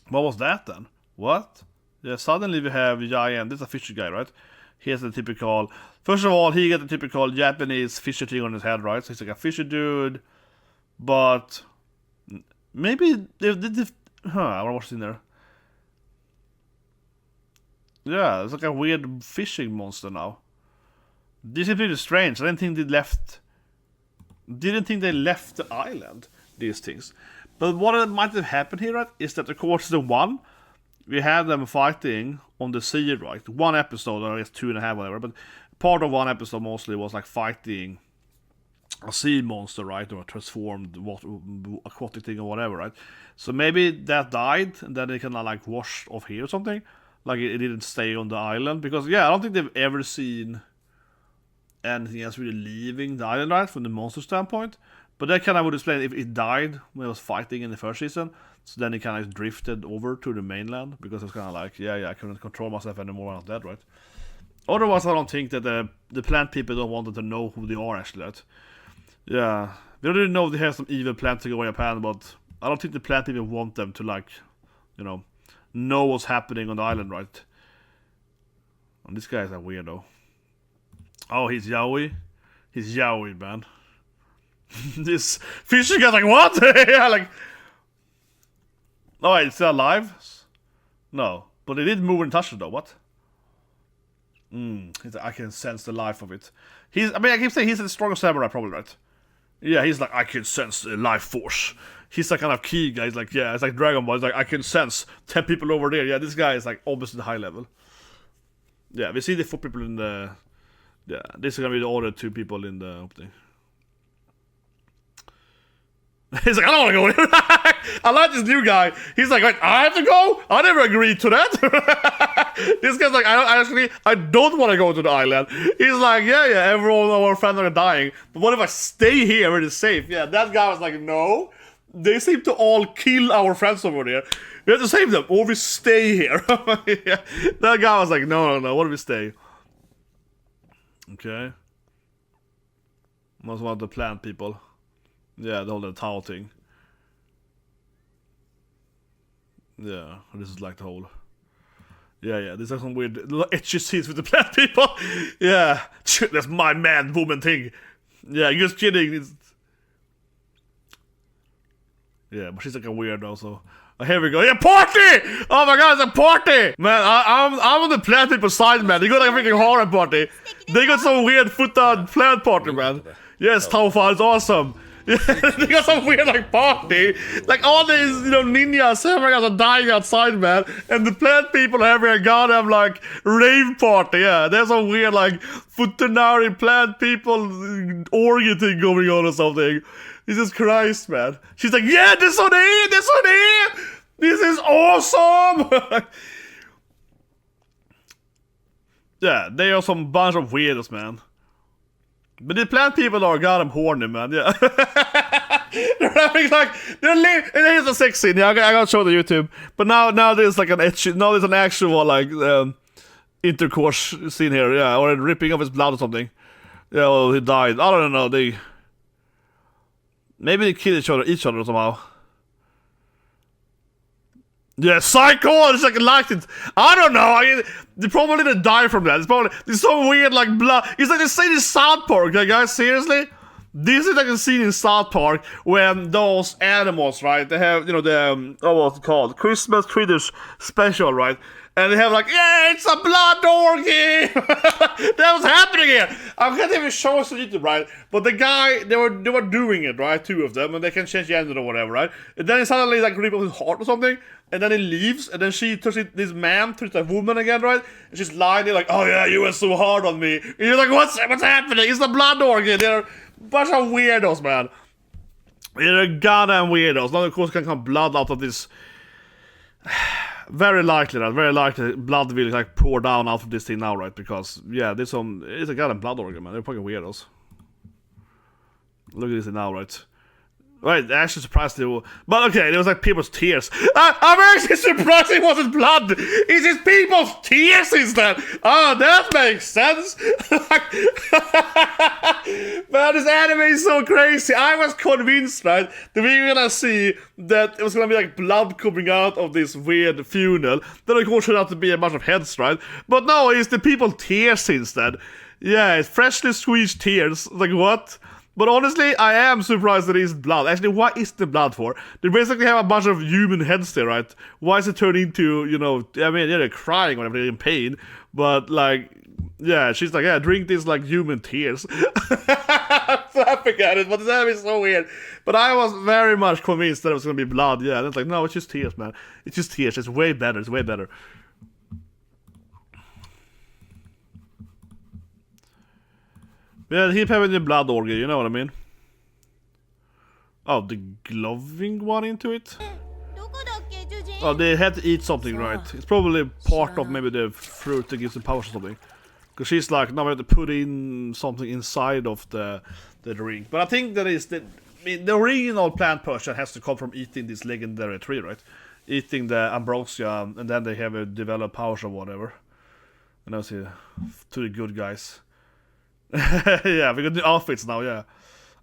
What was that then? What? Yeah, suddenly we have Giant. This is a fisher guy, right? He has the typical. First of all, he got the typical Japanese fisher thing on his head, right? So he's like a fisher dude, but maybe what's in there? Yeah, it's like a weird fishing monster now. This is pretty strange. I didn't think they left. Didn't think they left the island. These things, but what might have happened here, right, is that of course the one we had them fighting on the sea, right? One episode, or I guess 2.5, whatever, but. Part of one episode mostly was like fighting a sea monster, right? Or a transformed aquatic thing or whatever, right? So maybe that died and then they kind of like washed off here or something. Like it didn't stay on the island. Because, yeah, I don't think they've ever seen anything else really leaving the island, right? From the monster standpoint. But that kind of would explain if it died when it was fighting in the first season. So then it kind of drifted over to the mainland. Because it's kind of like, yeah, I couldn't control myself anymore when I was dead, right? Otherwise, I don't think that the plant people don't want them to know who they are, actually. Right? Yeah. We don't really know if they have some evil plants to go in Japan, but I don't think the plant people want them to, like, know what's happening on the island, right? And this guy is a weirdo. Oh, he's yaoi? He's yaoi, man. This fishing guy's like, what? Yeah, like... Oh, wait, it's still alive? No. But it did move and touch it, though. What? I can sense the life of it. I keep saying he's the strongest samurai, probably, right? Yeah, he's like, I can sense the life force. He's like kind of key guy. He's like, yeah, it's like Dragon Ball. He's like, I can sense 10 people over there. Yeah, this guy is like obviously the high level. Yeah, we see the 4 people in the. Yeah, this is gonna be the other 2 people in the opening. He's like, I don't want to go in. I like this new guy. He's like, I have to go? I never agreed to that. This guy's like, I don't want to go to the island. He's like, yeah, everyone of our friends are dying. But what if I stay here where it's safe? Yeah, that guy was like, no. They seem to all kill our friends over there. We have to save them, or we stay here. Yeah. That guy was like, no, what if we stay? Okay. That's one of the plant people. Yeah, the whole towel thing. Yeah, this is like the whole. Yeah, there's like some weird etchy scenes with the plant people. Yeah, that's my man woman thing. Yeah, you're just kidding. Yeah, but she's like a weirdo, so. Here we go. Yeah, party! Oh my god, it's a party! Man, I'm on the plant people side, man. They got like a freaking horror party. They got some weird foot-on plant party, man. Yes, THOR is awesome. Yeah, they got some weird like party. Like all these, ninja samurais are dying outside, man. And the plant people are having a goddamn like rave party. Yeah, there's some weird like futanari plant people orgy thing going on or something. Jesus Christ, man. She's like, yeah, this one here. This is awesome. Yeah, they are some bunch of weirdos, man. But the plant people are goddamn horny, man. Yeah. They're having like here's a sex scene. Yeah, I gotta show the YouTube. But now there's like there's an actual like intercourse scene here. Yeah, or ripping off his blood or something. Yeah, well, he died. I don't know. Maybe they kill each other somehow. Yeah, psycho! It's like it. I don't know. They probably didn't die from that. It's some weird like blood. It's like the scene in South Park, like, guys. Seriously, this is like a scene in South Park when those animals, right? They have, what's it called? Christmas Critters special, right? And they have like, yeah, it's a blood orgy! That was happening here! I can't even show us on YouTube, right? But the guy, they were doing it, right? 2 of them, and they can change the ending or whatever, right? And then he suddenly like rip off his heart or something, and then he leaves, and then this man turns a woman again, right? And she's lying there like, oh yeah, you were so hard on me. And you're like, what's happening? It's the blood orgy! They're a bunch of weirdos, man. They're goddamn weirdos. Now of course can come blood out of this. Very likely blood will like pour down out of this thing now, right? Because yeah, it's a goddamn blood organ, man. They're fucking weirdos. Look at this thing now, right? Right, actually surprised they were. But okay, there was like people's tears. I'm actually surprised it wasn't blood! It's just people's tears instead! Oh, that makes sense! Man, this anime is so crazy! I was convinced, right, that we were gonna see that it was gonna be like blood coming out of this weird funnel. Then of course it turned out to be a bunch of heads, right? But no, it's the people's tears instead. Yeah, it's freshly squeezed tears. Like, what? But honestly, I am surprised that it is blood. Actually, what is the blood for? They basically have a bunch of human heads there, right? Why is it turned into, you know, I mean, yeah, they're crying whenever they're in pain, but like, yeah, she's like, yeah, drink these like human tears. I'm laughing at it, but that is so weird. But I was very much convinced that it was gonna be blood, yeah. And it's like, no, it's just tears, man. It's just tears. It's way better. It's way better. Yeah, he's having the blood orgy, you know what I mean? Oh, the gloving one into it? Oh, they had to eat something, right? It's probably part of maybe the fruit that gives them powers or something. Because she's like, now we have to put in something inside of the drink. But I think that is the original plant person has to come from eating this legendary tree, right? Eating the ambrosia, and then they have a developed powers or whatever. And I was here to the good guys. Yeah, we got new outfits now, yeah.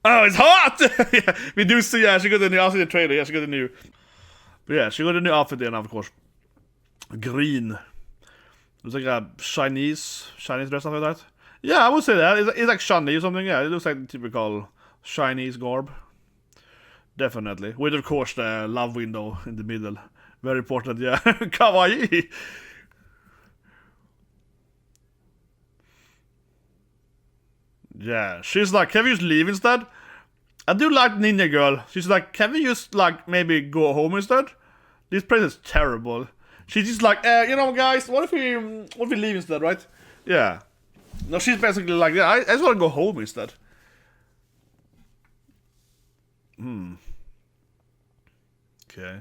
Oh, it's hot! Yeah, we do see, yeah, she got the new outfit in the trailer, yeah, she got the new... But yeah, she got a new outfit there now, of course. Green. Looks like a Chinese dress, something like that. Yeah, I would say that. It's like Chinese or something, yeah. It looks like typical Chinese garb. Definitely. With, of course, the love window in the middle. Very important, yeah. Kawaii! Yeah, she's like, can we just leave instead? I do like Ninja Girl. She's like, can we just like maybe go home instead? This place is terrible. She's just like, you know, guys, what if we leave instead, right? Yeah. No, she's basically like, yeah, I just want to go home instead. Okay.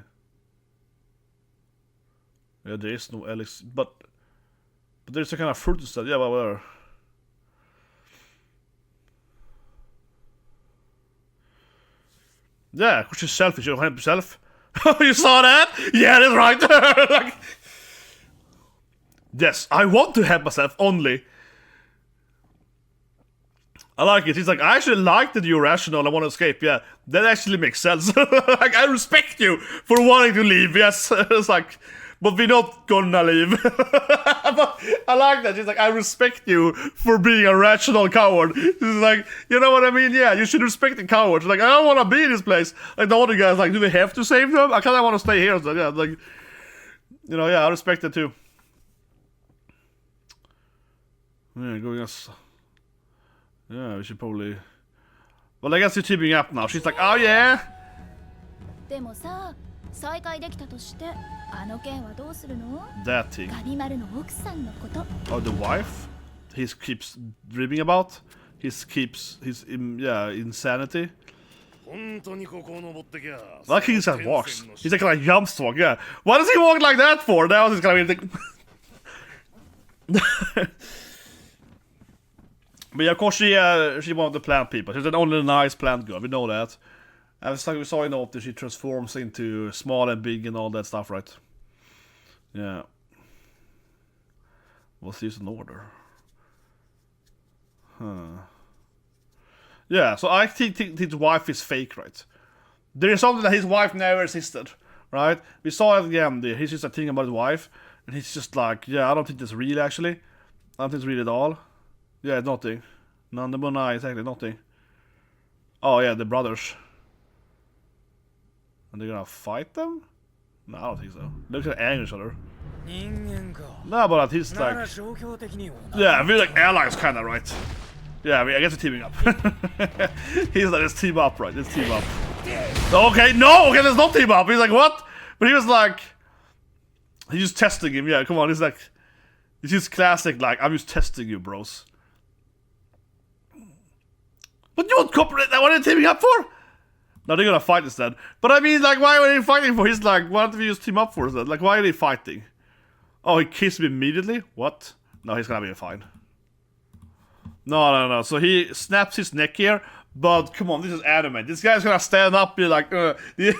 Yeah, there is no Alex, but there's a kind of fruit instead. Yeah, but whatever. Yeah, because she's selfish, you don't help yourself. You saw that? Yeah, that's right. Like, yes, I want to help myself only. I like it. He's like, I actually like that you're rational, I want to escape, yeah. That actually makes sense. Like, I respect you for wanting to leave, yes. It's like, but we're not gonna leave. But I like that. She's like, I respect you for being a rational coward. She's like, you know what I mean? Yeah, you should respect the coward. She's like, I don't want to be in this place. Like, the other guy's like, do we have to save them? I kind of want to stay here. So, yeah, like, you know, yeah, I respect it too. Yeah, going us. Yeah, we should probably... Well, I guess you're teaming up now. She's like, oh yeah? That thing. Oh, the wife? He keeps dreaming about? He keeps his insanity? Like he just walks. He's like a jumps walk, yeah. What does he walk like that for? That was his kind of weird thing. But yeah, of course she one of the plant people. She's an only nice plant girl, we know that. And it's like we saw in Opti, she transforms into small and big and all that stuff, right? Yeah. What's this in order? Huh. Yeah, so I think his wife is fake, right? There is something that his wife never existed, right? We saw it again there. He's just thinking about his wife, and he's just like, yeah, I don't think that's real actually. I don't think it's real at all. Yeah, it's nothing. Nandabona, exactly, nothing. Oh yeah, the brothers. And they're gonna fight them? No, I don't think so. They're gonna anger each other. No, but he's like... Yeah, I feel like allies kinda, right? Yeah, I guess they're teaming up. He's like, let's team up, right? Let's team up. Okay, no! Okay, let's not team up! He's like, what? But he was like... He's just testing him, yeah, come on, he's like... It's just classic, like, I'm just testing you, bros. But you won't cooperate that, what are they teaming up for? No, they're gonna fight instead. But I mean, like, why are they fighting for? He's like, why don't we just team up for that? Like, why are they fighting? Oh, he kissed me immediately? What? No, he's gonna be fine. No. So he snaps his neck here. But come on, this is anime. This guy's gonna stand up and be like, We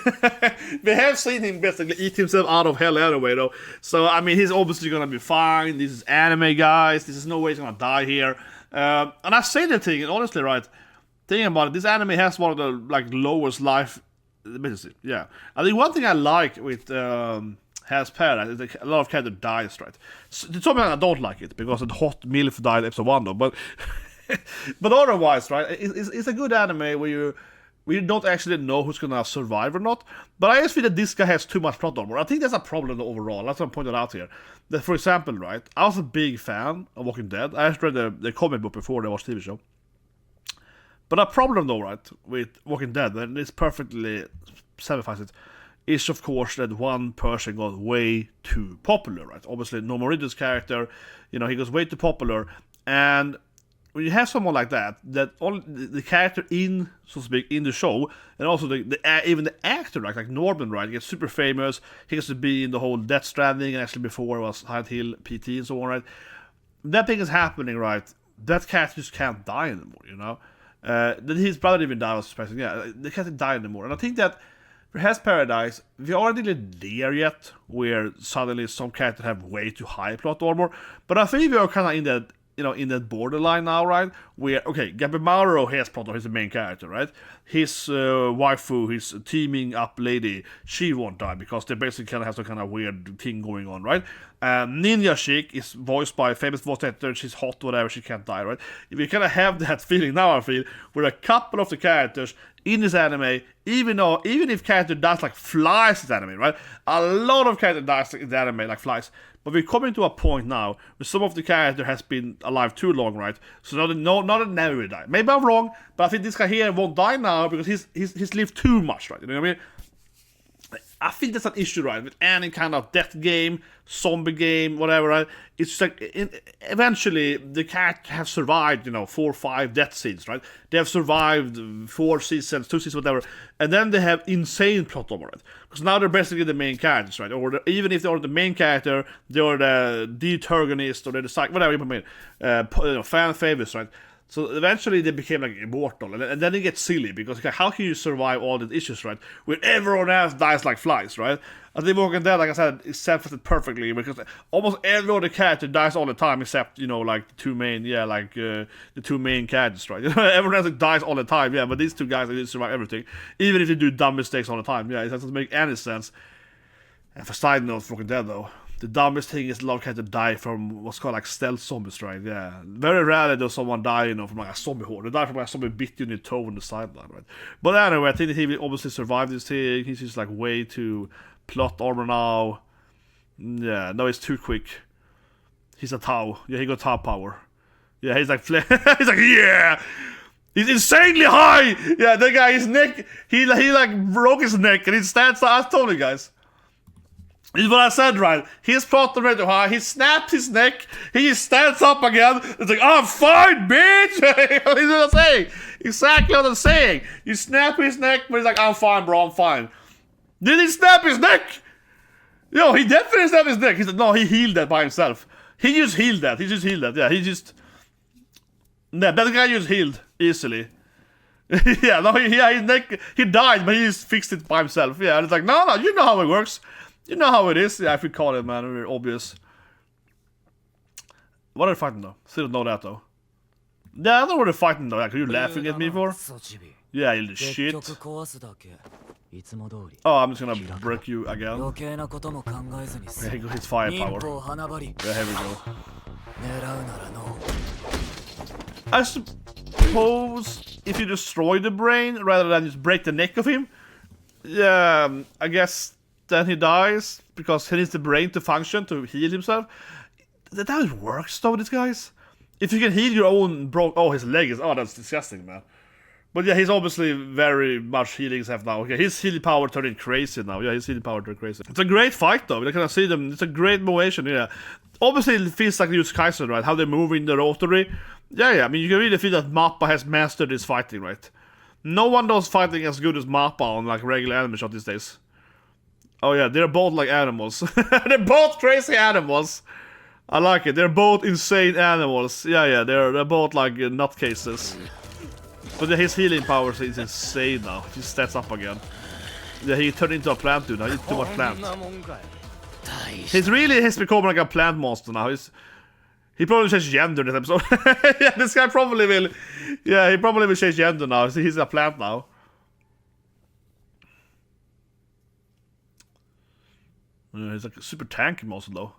have seen him basically eat himself out of hell anyway, though. So, I mean, he's obviously gonna be fine. This is anime, guys. This is no way he's gonna die here. And I say the thing, and honestly, right, thinking about it, this anime has one of the, like, lowest life... Yeah. I think one thing I like with Has Paradise is that a lot of characters dies, right? So, to some extent, I don't like it, because the hot MILF died in episode 1, though, but... But otherwise, right, it's a good anime where you don't actually know who's gonna survive or not. But I just feel that this guy has too much plot armor. I think that's a problem overall. That's what I'm pointing out here. That, for example, right, I was a big fan of Walking Dead. I actually read the comic book before I watched the TV show. But a problem, though, right, with Walking Dead, and it's perfectly simplifies it, is of course that one person got way too popular, right? Obviously, Nomorido's character, he goes way too popular, and when you have someone like that only the character in, so to speak, in the show, and also even the actor, like Norman, right, gets super famous. He gets to be in the whole Death Stranding, and actually before it was Silent Hill PT and so on, right? That thing is happening, right? That character just can't die anymore, That his brother even died, I was expecting. Yeah, they can't die anymore, and I think that for Has Paradise, we aren't really there yet, where suddenly some characters have way too high plot armor. But I think we are kind of in that. In that borderline now, right? Where, okay, Gabiumaru has plot armor, he's the main character, right? His waifu, his teaming up lady, she won't die because they basically kind of have some kind of weird thing going on, right? Ninja Chick is voiced by a famous voice actor, she's hot, whatever, she can't die, right? We kind of have that feeling now, I feel, where a couple of the characters in this anime, even if character dies like flies in this anime, right? A lot of character dies in the anime like flies. But we're coming to a point now where some of the character has been alive too long, right? So not that never will die. Maybe I'm wrong, but I think this guy here won't die now because he's lived too much, right? You know what I mean? I think that's an issue, right? With any kind of death game, zombie game, whatever, right? It's just like, eventually, the character have survived, 4 or 5 death scenes, right? They have survived 4 seasons, 2 seasons, whatever. And then they have insane plot armor, right? Because now they're basically the main characters, right? Or even if they are the main character, they are the antagonist, or they're the side, whatever you mean, fan favorites, right? So eventually they became like immortal, and then it gets silly because how can you survive all these issues, right? When everyone else dies like flies, right? I think Walking Dead, like I said, is set perfectly because almost every other character dies all the time except like the two main, the two main characters, right? Everyone else dies all the time, yeah. But these two guys, they survive everything, even if they do dumb mistakes all the time. Yeah, it doesn't make any sense. And for side note, Walking Dead though. The dumbest thing is a lot of characters die from what's called like stealth zombies, right? Yeah. Very rarely does someone die, from like a zombie horde. They die from like a zombie bit you in the toe on the sideline, right? But anyway, I think that he will obviously survive this thing. He's just like way too plot armor now. Yeah, no, he's too quick. He's a Tau. Yeah, he got Tau power. Yeah, he's like he's like, yeah! He's insanely high! Yeah, that guy, his neck, he like broke his neck and he stands up. I told you guys. Is what I said, right? His plot armor too high. He snaps his neck. He stands up again. It's like, I'm fine, bitch. That's what I'm saying. Exactly what I'm saying. You snap his neck, but he's like, I'm fine, bro. I'm fine. Did he snap his neck? Yo, he definitely snapped his neck. He said, no, he healed that by himself. He just healed that. Yeah, that guy just healed easily. Yeah, no, his neck, he died, but he just fixed it by himself. Yeah, and it's like, no, you know how it works. You know how it is. Yeah, if you call it, man, very obvious. What are they fighting though? Still don't know that though. Yeah, I don't know what they're fighting though. Like, are you laughing at me for? Yeah, you little shit. Oh, I'm just gonna break you again. Yeah, he got his firepower. Yeah, here we go. I suppose if you destroy the brain rather than just break the neck of him, yeah, I guess then he dies because he needs the brain to function to heal himself. That how it works though, these guys. If you can heal your own his leg is that's disgusting, man. But yeah, he's obviously very much healing himself now. Okay, his healing power turned crazy now. Yeah, his healing power turned crazy. It's a great fight though. I can see them. It's a great motion. Yeah, obviously it feels like they use Kaisen, right? How they move in the rotary. Yeah. I mean, you can really feel that MAPPA has mastered this fighting, right? No one does fighting as good as MAPPA on like regular anime shot these days. Oh yeah, they're both like animals. They're both crazy animals. I like it. They're both insane animals. Yeah. They're both like nutcases. But his healing power is insane now. He steps up again. Yeah, he turned into a plant dude now. He's too much plant. He's become like a plant monster now. He probably changed gender in this episode. Yeah, this guy probably will. Yeah, he probably will change gender now. He's a plant now. Yeah, he's like a super tanky monster though.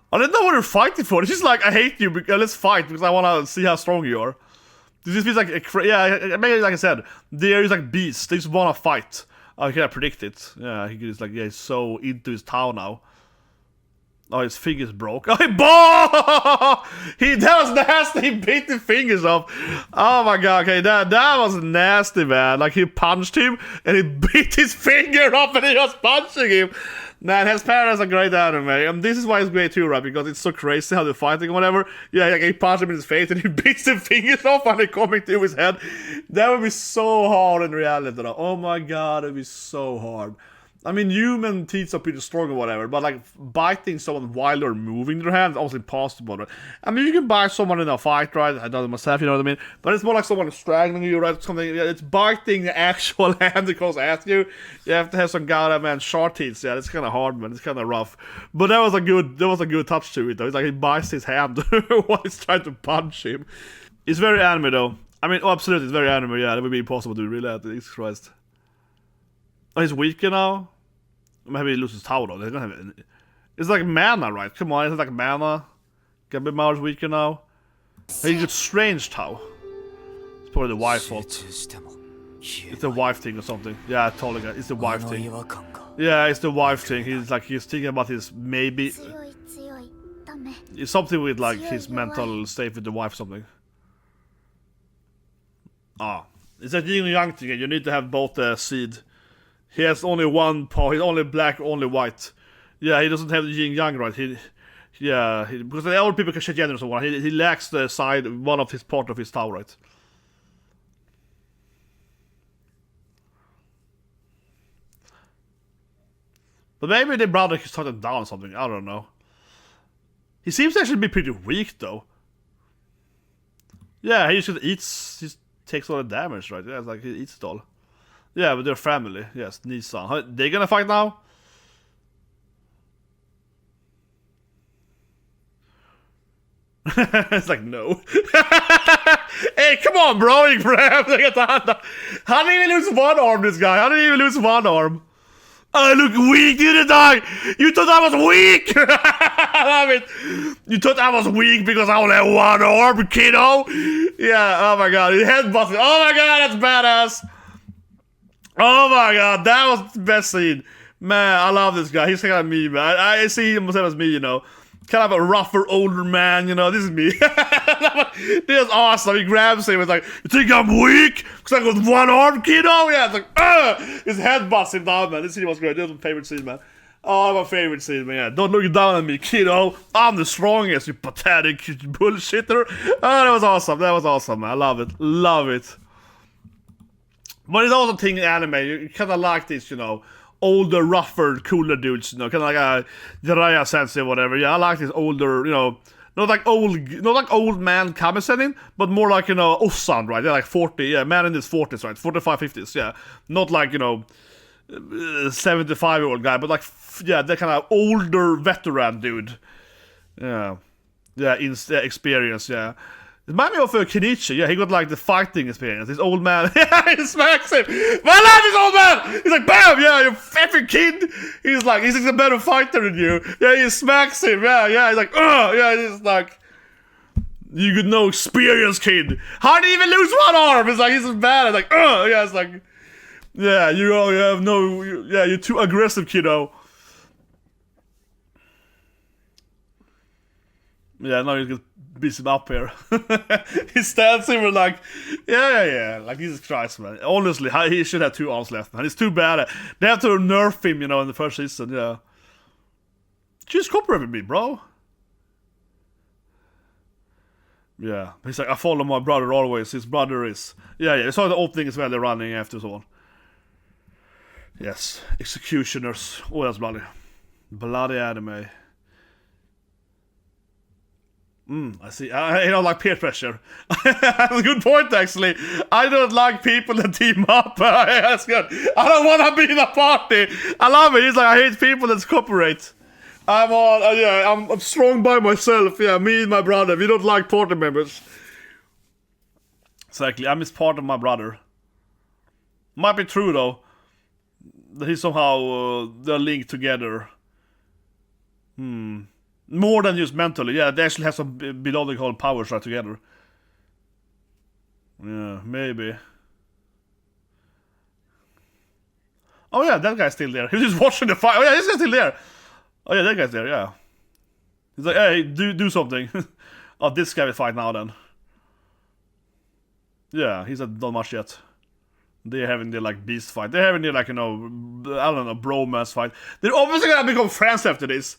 I didn't know what they're fighting for. It's just like, I hate you, let's fight because I want to see how strong you are. This just feels like maybe like I said, they're just like beasts. They just want to fight. I can't predict it. Yeah, he's like, he's so into his town now. Oh, his fingers broke. Oh, that was nasty. He beat the fingers off. Oh my god. Okay, that was nasty, man. Like he punched him and he beat his finger off and he was punching him. Man, Hell's Paradise is a great anime, and this is why it's great too, right? Because it's so crazy how they're fighting or whatever. Yeah, like he punched him in his face and he beats the fingers off and they coming to his head. That would be so hard in reality, though. Oh my god, it would be so hard. I mean, human teeth are pretty strong or whatever, but like biting someone while they're moving their hands is almost impossible, right? I mean, you can bite someone in a fight, right? I done it myself, you know what I mean? But it's more like someone strangling you, right? Something. Yeah, it's biting the actual hand that goes at you. You have to have some goddamn sharp teeth. Yeah, it's kind of hard, man. It's kind of rough. But that was a good touch to it, though. It's like he bites his hand while he's trying to punch him. It's very anime, though. I mean, absolutely, it's very anime. Yeah, that would be impossible to do, really. Jesus Christ. Oh, he's weaker now. Maybe he loses tower though. They don't have it. It's like mana, right? Come on, it's like mana. Gabiumaru's weaker now. He gets strange Tau. It's probably the wife fault. It's the wife thing or something. Yeah, I totally got it. It's the wife thing. Yeah, it's the wife thing. He's thinking about his maybe. It's something with like his mental state with the wife or something. It's a yin and yang thing. You need to have both the seed. He has only one paw. He's only black, only white. Yeah, he doesn't have the yin yang, right? Because the other people can share gender and so on. He lacks the side, one of his part of his Tau, right? But maybe the brother can start him down or something. I don't know. He seems to actually be pretty weak, though. Yeah, he just eats. He takes all the damage, right? Yeah, it's like he eats it all. Yeah, but they're family. Yes, Nissan. They gonna fight now? It's like, no. Hey, come on, bro. How did he even lose one arm, this guy? How did he even lose one arm? I look weak, didn't I? You thought I was weak? I love it. You thought I was weak because I only have one arm, kiddo? Yeah, oh my god. He headbutted. Oh my god, that's badass. Oh my god, that was the best scene. Man, I love this guy. He's kind of me, man. I see him as me, you know. Kind of a rougher, older man, you know. This is me. This is awesome. He grabs him. It's like, you think I'm weak? Because I got one arm, kiddo? Yeah, it's like, his head busts him down, man. This scene was great. This was my favorite scene, man. Oh, my favorite scene, man. Yeah. Don't look down at me, kiddo. I'm the strongest, you pathetic bullshitter. Oh, that was awesome. That was awesome, man. I love it. Love it. But it's also a thing in anime, you kind of like this, you know, older, rougher, cooler dudes, you know, kind of like a Jiraiya sensei or whatever. Yeah, I like this older, you know, not like old man Kamisenin, but more like, you know, Osan, right? They're like 40, yeah, man in his 40s, right? 45, 50s, yeah. Not like, you know, 75-year-old guy, but like, yeah, that kind of older veteran dude. Yeah. Yeah, experience, yeah. It might be of Kenichi, yeah, he got like the fighting experience. This old man, yeah, he smacks him. I love this old man! He's like, bam, yeah, you effing kid! He's like a better fighter than you. Yeah, he smacks him, yeah, he's like, yeah, he's like, you got no experience, kid. How did he even lose one arm? It's like, he's bad. It's like, yeah, it's like, Yeah, you have no... Yeah, you're too aggressive, kiddo. Yeah, now you can beat him up here. He stands here like... Yeah. Like, Jesus Christ, man. Honestly, he should have 2 arms left, man. He's too bad. They have to nerf him, in the first season, yeah. Just cooperate with me, bro. Yeah, he's like, I follow my brother always. His brother is... Yeah, I saw the opening as well, they're running after so on. Yes, executioners. Oh, that's bloody. Bloody anime. I see. I don't like peer pressure. That's a good point, actually. I don't like people that team up. That's good. I don't want to be in a party. I love it. He's like, I hate people that cooperate. I'm strong by myself. Yeah, me and my brother. We don't like party members. Exactly. I'm just part of my brother. Might be true, though. That he's somehow they're linked together. More than just mentally. Yeah, they actually have some biological powers right together. Yeah, maybe. Oh yeah, that guy's still there. He was just watching the fight. Oh yeah, this guy's still there. Oh yeah, that guy's there, yeah. He's like, hey, do something. Oh, this guy will fight now then. Yeah, he's not done much yet. They're having their like beast fight. They're having their like, I don't know, bromance fight. They're obviously gonna become friends after this.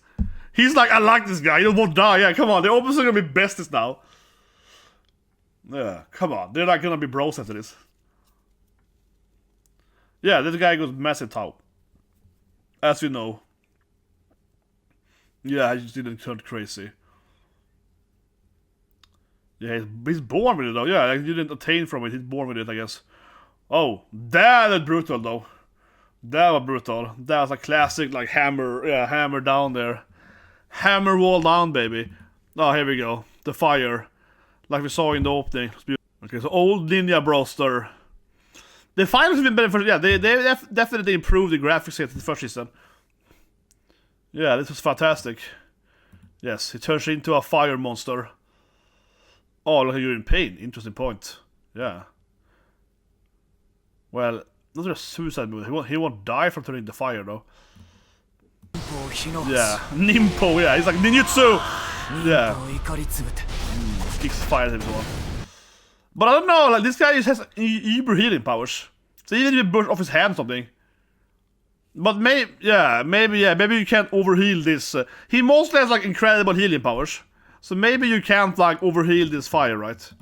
He's like, I like this guy, he won't die. Yeah, come on, they're obviously gonna be besties now. Yeah, come on, they're like gonna be bros after this. Yeah, this guy goes massive top. As you know. Yeah, he just didn't turn crazy. Yeah, he's born with it though. Yeah, like, he didn't attain from it, he's born with it, I guess. Oh, that is brutal though. That was brutal. That was a classic like hammer, hammer down there. Hammer wall down, baby. Oh, here we go. The fire. Like we saw in the opening. Okay, so old Ninja Broster. The finals have been better for... Yeah, they definitely improved the graphics here in the first season. Yeah, this was fantastic. Yes, he turns into a fire monster. Oh, look, you're in pain. Interesting point. Yeah. Well, those are suicide moves. He won't die from turning into fire, though. Yeah, Nimpo, yeah, he's like ninjutsu! Yeah. Kicks fire at everyone. But I don't know, like, this guy has uber healing powers. So even if you burst off his hand or something. But maybe you can't overheal this. He mostly has, like, incredible healing powers. So maybe you can't, like, overheal this fire, right?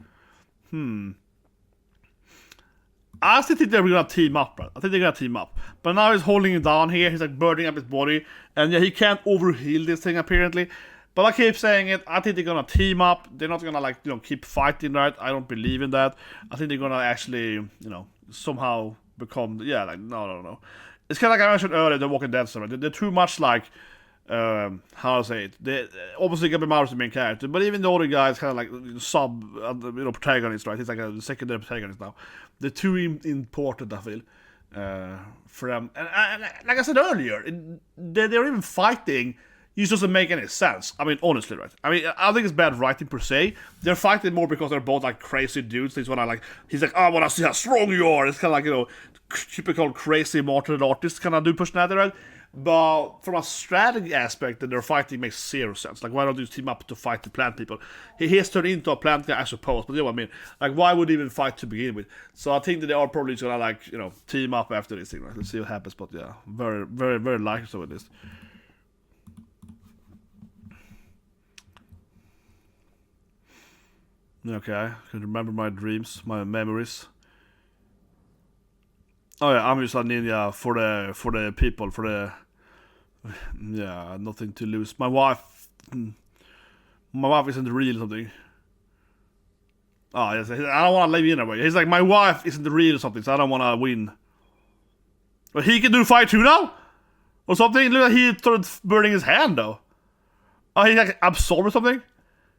I still think they're gonna team up, right? I think they're gonna team up. But now he's holding it down here, he's like burning up his body. And yeah, he can't overheal this thing apparently. But I keep saying it, I think they're gonna team up. They're not gonna like, keep fighting, right? I don't believe in that. I think they're gonna actually, somehow become, no. It's kinda like I mentioned earlier, the Walking Dead story. They're too much like, how to say it. They obviously Gabiumaru is the main character, but even the other guy is kind of like sub, protagonist, right? He's like a secondary protagonist now. They're too important, I feel, for them. And like I said earlier, they're even fighting. It just doesn't make any sense. I mean, honestly, right? I mean, I think it's bad writing per se. They're fighting more because they're both like crazy dudes. He's like, I want to see how strong you are. It's kind of like, typical crazy martial artist kind of dude personality, right? But from a strategy aspect, that they're fighting makes zero sense. Like, why don't you team up to fight the plant people? He has turned into a plant guy, I suppose, but you know what I mean? Like, why would he even fight to begin with? So I think that they are probably just gonna, like, team up after this thing, right? Let's see what happens, but yeah, very, very, very likely so it is. Okay, I can remember my dreams, my memories. Oh yeah, I'm just a ninja for the people, for the... Yeah, nothing to lose. My wife isn't real or something. Oh, yes, I don't want to leave in away. He's like, my wife isn't real or something, so I don't want to win. But he can do fire too now? Or something? Look like he started burning his hand though. Oh, he like absorbed or something?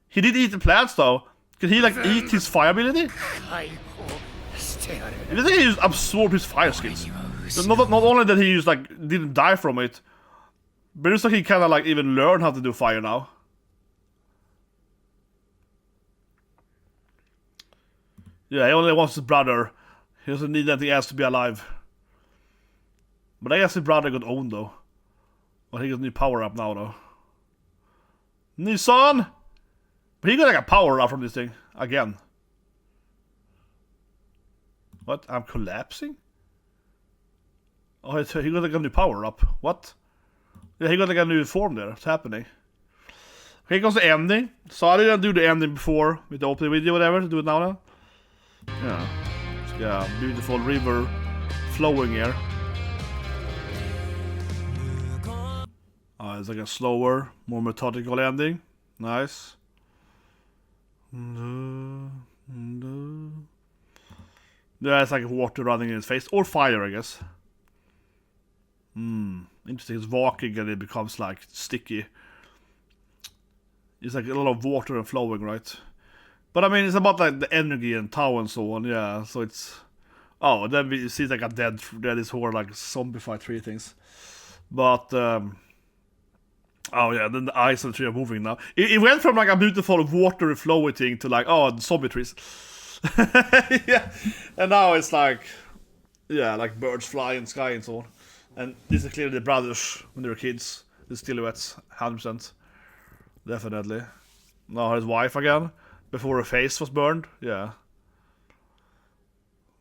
He did eat the plants though. Could he like eat his fire ability? I think he just absorbed his fire skills. Not only that he just like didn't die from it, but it's like he kind of like even learned how to do fire now. Yeah, he only wants his brother. He doesn't need anything else to be alive. But I guess his brother got owned though. But he got a new power up now though. New son! But he got like a power up from this thing. Again. What? I'm collapsing? Oh, he got like a new power up. What? Yeah, he got like a new form there. What's happening? Here comes the ending. So I didn't do the ending before with the opening video, whatever. Do it now then. Yeah. So, yeah, beautiful river flowing here. It's like a slower, more methodical ending. Nice. Yeah, it's like water running in his face. Or fire, I guess. Interesting. He's walking and it becomes like sticky. It's like a lot of water and flowing, right? But I mean, it's about like the energy and Tao and so on, yeah. So it's... Oh, then we see like a dead is horde, like zombie fight 3 things. But... Oh yeah, then the ice and the tree are moving now. It went from like a beautiful water flowy thing to like, oh, the zombie trees. Yeah. And now it's like... Yeah, like birds fly in the sky and so on. And this is clearly the brothers when they were kids. The silhouettes, 100%. Definitely. Now his wife again. Before her face was burned. Yeah.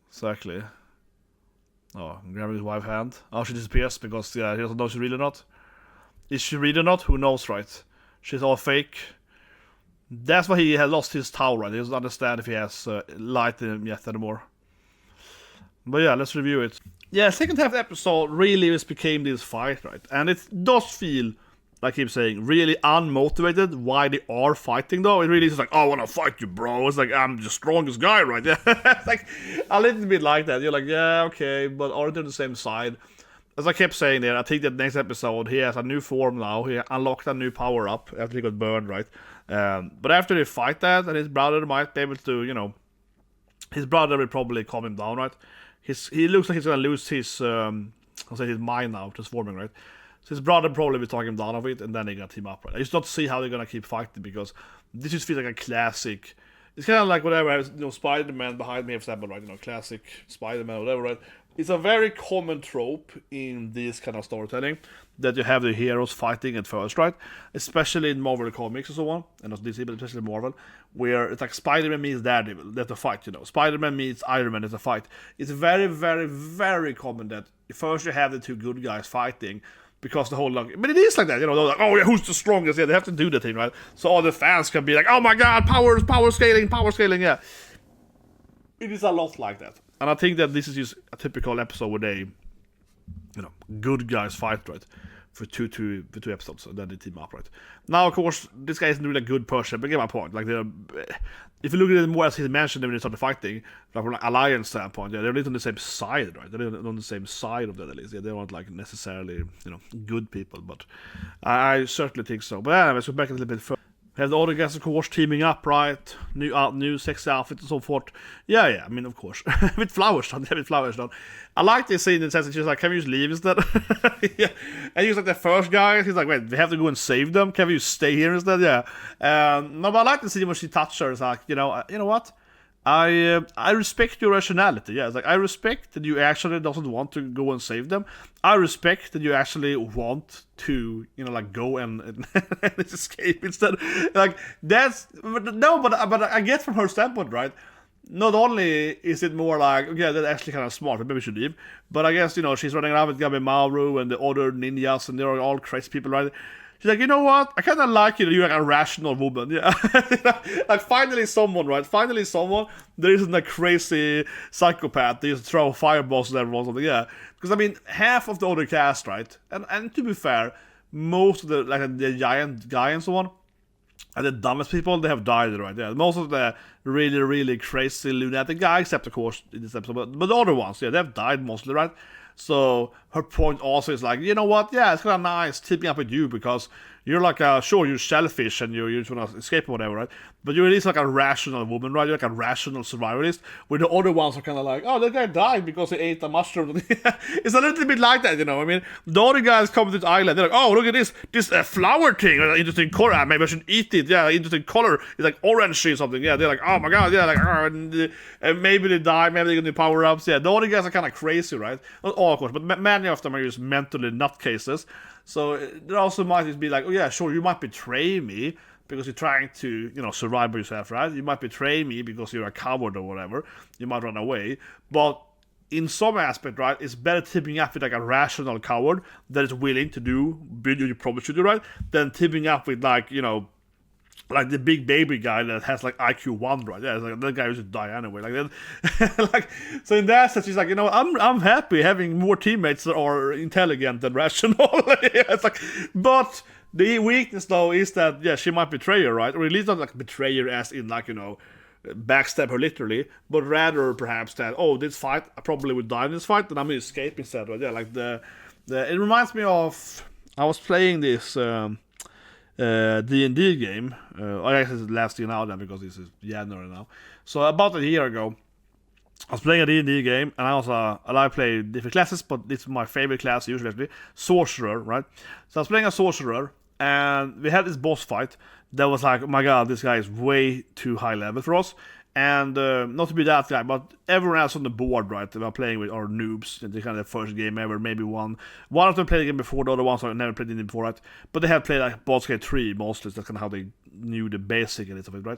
Exactly. Oh, grabbing his wife's hand. Oh, she disappears because, yeah, he doesn't know she's really not. Is she really not? Who knows, right? She's all fake. That's why he has lost his tower, right? He doesn't understand if he has light in him yet anymore. But yeah, let's review it. Yeah, second half of the episode really just became this fight, right? And it does feel, like I keep saying, really unmotivated why they are fighting though. It really is like, oh, I wanna fight you, bro. It's like, I'm the strongest guy, right? Yeah. It's like a little bit like that. You're like, yeah, okay, but aren't they on the same side? As I kept saying there, I think that next episode he has a new form now. He unlocked a new power up after he got burned, right? But after they fight that, and his brother might be able to, you know, his brother will probably calm him down, right? He looks like he's gonna lose his his mind now, transforming, right? So his brother probably will talk him down of it, and then they got team up, right? I just don't see how they're gonna keep fighting because this just feels like a classic. It's kind of like whatever, you know, Spider-Man behind me, for example, right? You know, classic Spider-Man, whatever, right? It's a very common trope in this kind of storytelling that you have the heroes fighting at first, right? Especially in Marvel comics and so on, and not DC, but especially Marvel, where it's like Spider-Man meets Daredevil, that's a fight, you know. Spider-Man meets Iron Man, that's a fight. It's very, very, very common that first you have the two good guys fighting, because the whole like, but it is like that, you know, they're like, oh yeah, who's the strongest? Yeah, they have to do the thing, right? So all the fans can be like, oh my god, power scaling, yeah. It is a lot like that. And I think that this is just a typical episode where they, you know, good guys fight, right? For two episodes, and then they team up, right? Now, of course, this guy isn't really a good person, but get my point. Like, they're, if you look at it more as he mentioned when they started fighting, like from an alliance standpoint, yeah, they're not on the same side, right? They're on the same side of that, at least. Yeah, they aren't like necessarily, you know, good people, but I certainly think so. But anyway, let's go back a little bit further. We have the other guys, of course, teaming up, right? New sexy outfit and so forth. Yeah, I mean, of course. With flowers done. I like this scene in the sense that she's like, can we just leave instead? Yeah. And he's like the first guy. He's like, wait, we have to go and save them? Can we just stay here instead? Yeah. No, but I like the scene when she touched her. It's like, you know what? I respect your rationality. Yeah, it's like I respect that you actually doesn't want to go and save them. I respect that you actually want to, you know, like go and escape instead. Like that's but I get from her standpoint, right? Not only is it more like, okay, that's actually kind of smart, maybe we should leave, but I guess, you know, she's running around with Gabiumaru and the other ninjas, and they're all crazy people, right? She's like, you know what? I kind of like you. You're like a rational woman. Yeah. Like, finally someone, right? Finally someone. There isn't a crazy psychopath. They just throw fireballs at everyone or something. Yeah. Because, I mean, half of the other cast, right? And to be fair, most of the giant guy and so on, and the dumbest people, they have died, right? Yeah. Most of the really, really crazy lunatic guys, except, of course, in this episode. But the other ones, yeah, they have died mostly, right? So her point also is like, you know what? Yeah, it's kind of nice teaming up with you because you're like sure, you're shellfish and you just want to escape or whatever, right? But you're at least like a rational woman, right? You're like a rational survivalist. Where the other ones are kind of like, oh, that guy died because he ate a mushroom. It's a little bit like that, you know. I mean, the other guys come to the island. They're like, oh, look at this flower thing, interesting color. Maybe I should eat it. Yeah, interesting color. It's like orangey or something. Yeah, they're like, oh my god, yeah, like, and maybe they die. Maybe they get new power ups. Yeah, the other guys are kind of crazy, right? Not all, of course, but many of them are just mentally nutcases. So there also might just be like, oh yeah, sure, you might betray me because you're trying to, survive by yourself, right? You might betray me because you're a coward or whatever. You might run away. But in some aspect, right, it's better teaming up with like a rational coward that is willing to do what you promise to do, right, than teaming up with like, like the big baby guy that has like IQ 1, right? Yeah, it's like that guy should die anyway. Like that, like so in that sense, he's like, I'm happy having more teammates that are intelligent and rational. Yeah, it's like, but the weakness though is that she might betray her, right? Or at least not like betray her as in like backstab her literally, but rather perhaps that this fight I probably would die in this fight, and I'm gonna escape instead, right? Yeah, like the it reminds me of I was playing this. D&D game. I guess it's last year now then because this is January now. So about a year ago, I was playing a D&D game, and I like play different classes, but this is my favorite class usually, Sorcerer, right? So I was playing a Sorcerer, and we had this boss fight that was like, oh my god, this guy is way too high level for us. And not to be that guy, but everyone else on the board, right, that we're playing with are noobs. They kind of the first game ever, maybe one of them played the game before, the other ones have never played the game before, right? But they had played like Baldur's Gate 3 mostly, so that's kind of how they knew the basic and stuff of it, right?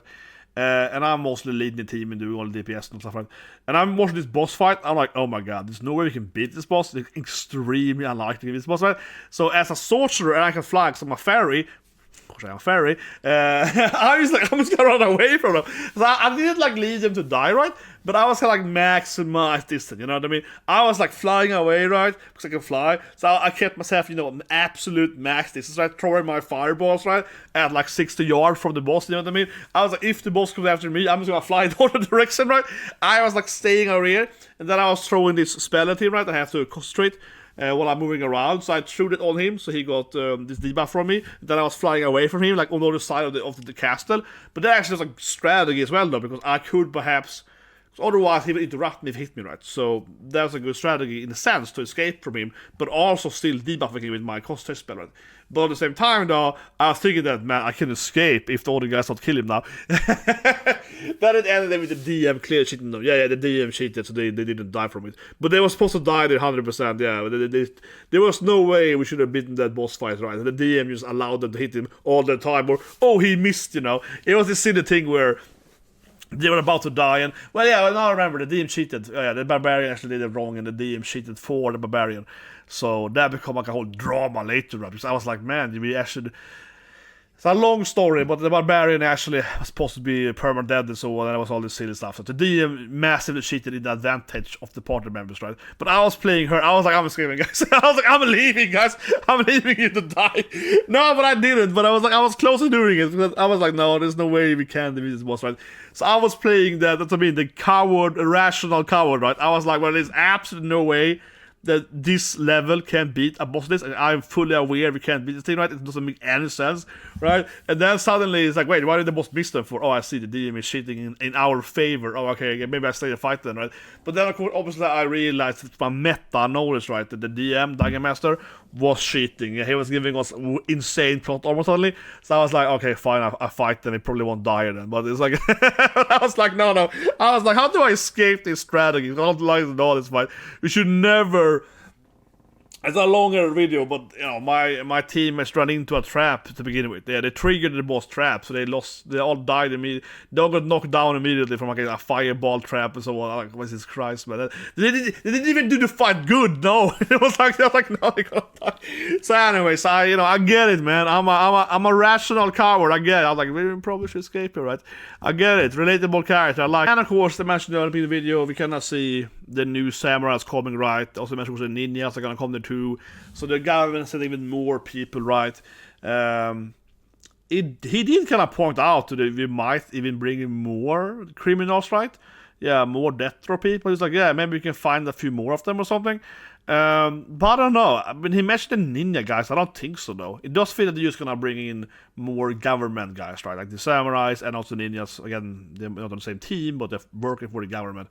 And I'm mostly leading the team and doing all the DPS and stuff like that. And I'm watching this boss fight, I'm like, oh my god, there's no way we can beat this boss. It's extremely unlikely to beat this boss fight. So as a sorcerer, and I can fly because I'm a fairy, I'm a fairy. I'm just gonna run away from them. So I didn't like lead them to die, right? But I was kind of like maximize distance, you know what I mean? I was like flying away, right? Because I can fly. So I kept myself, an absolute max distance, right? Throwing my fireballs, right? At like 60 yards from the boss, you know what I mean? I was like, if the boss comes after me, I'm just gonna fly in the other direction, right? I was like staying over here, and then I was throwing this spell at him, right? I have to concentrate. While I'm moving around, so I threw it on him, so he got this debuff from me. Then I was flying away from him, like on the other side of the castle. But that actually was a strategy as well, though, because I could perhaps, otherwise he would interrupt me if he hit me, right? So that was a good strategy in a sense to escape from him, but also still debuffing him with my concentration spell, right? But at the same time, though, I was thinking that, man, I can escape if the other guys don't kill him now. Then it ended with the DM clear cheating them. Yeah, the DM cheated, so they didn't die from it. But they were supposed to die there 100%, yeah. There was no way we should have beaten that boss fight, right? The DM just allowed them to hit him all the time, or, he missed, It was this silly thing where they were about to die, and now I remember the DM cheated. The barbarian actually did it wrong, and the DM cheated for the barbarian. So that became like a whole drama later, right? Because I was like, man, we actually. It's a long story, but the barbarian actually was supposed to be permanent dead and so on, and that was all this silly stuff. So the DM massively cheated in the advantage of the party members, right? But I was playing her, I was like, I'm screaming, guys. I was like, I'm leaving, guys. I'm leaving you to die. No, but I didn't. But I was close to doing it, because I was like, no, there's no way we can defeat this boss, right? So I was playing that's what I mean, the coward, irrational coward, right? I was like, well, there's absolutely no way that this level can beat a boss list, and I'm fully aware we can't beat this thing, right? It doesn't make any sense, right? And then suddenly it's like, wait, why did the boss miss them for? Oh, I see, the DM is cheating in our favor. Oh, okay, maybe I stay and fight then, right? But then, of course, obviously I realized it's my meta knowledge, right? That the DM, Dungeon Master, was cheating. He was giving us insane plot armor suddenly. So I was like, okay, fine, I fight them. He probably won't die then. But it's like, I was like, no. I was like, how do I escape this strategy? I don't like all this fight. We should never. It's a longer video, but my teammates ran into a trap to begin with. They triggered the boss trap, so they all died immediately. They all got knocked down immediately from like a fireball trap and so on. Like, what is Christ, man? They didn't even do the fight good. No, it was like no, they got die. So anyways, I get it, man. I'm a rational coward. I get it. I was like, we probably should escape here, right? I get it. Relatable character. I like. And of course, they mentioned earlier in the video, we cannot see the new samurais coming, right? Also mentioned the ninjas are gonna come there too. So the government said even more people, right? He did kind of point out that we might even bring in more criminals, right? Yeah, more death row people. He's like, yeah, maybe we can find a few more of them or something. But I don't know. I mean, he mentioned the ninja guys. I don't think so, though. It does feel that they're just gonna bring in more government guys, right? Like the samurais and also ninjas. Again, they're not on the same team, but they're working for the government,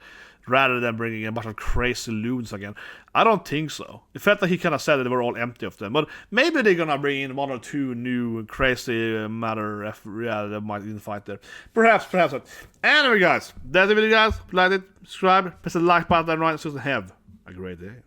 rather than bringing in a bunch of crazy loons again. I don't think so. It felt like he kind of said that they were all empty of them. But maybe they're gonna bring in one or two new crazy matter. That might even fight there. Perhaps not. Anyway, guys, that's the video, guys. Like it, subscribe, press the like button, right? So have a great day.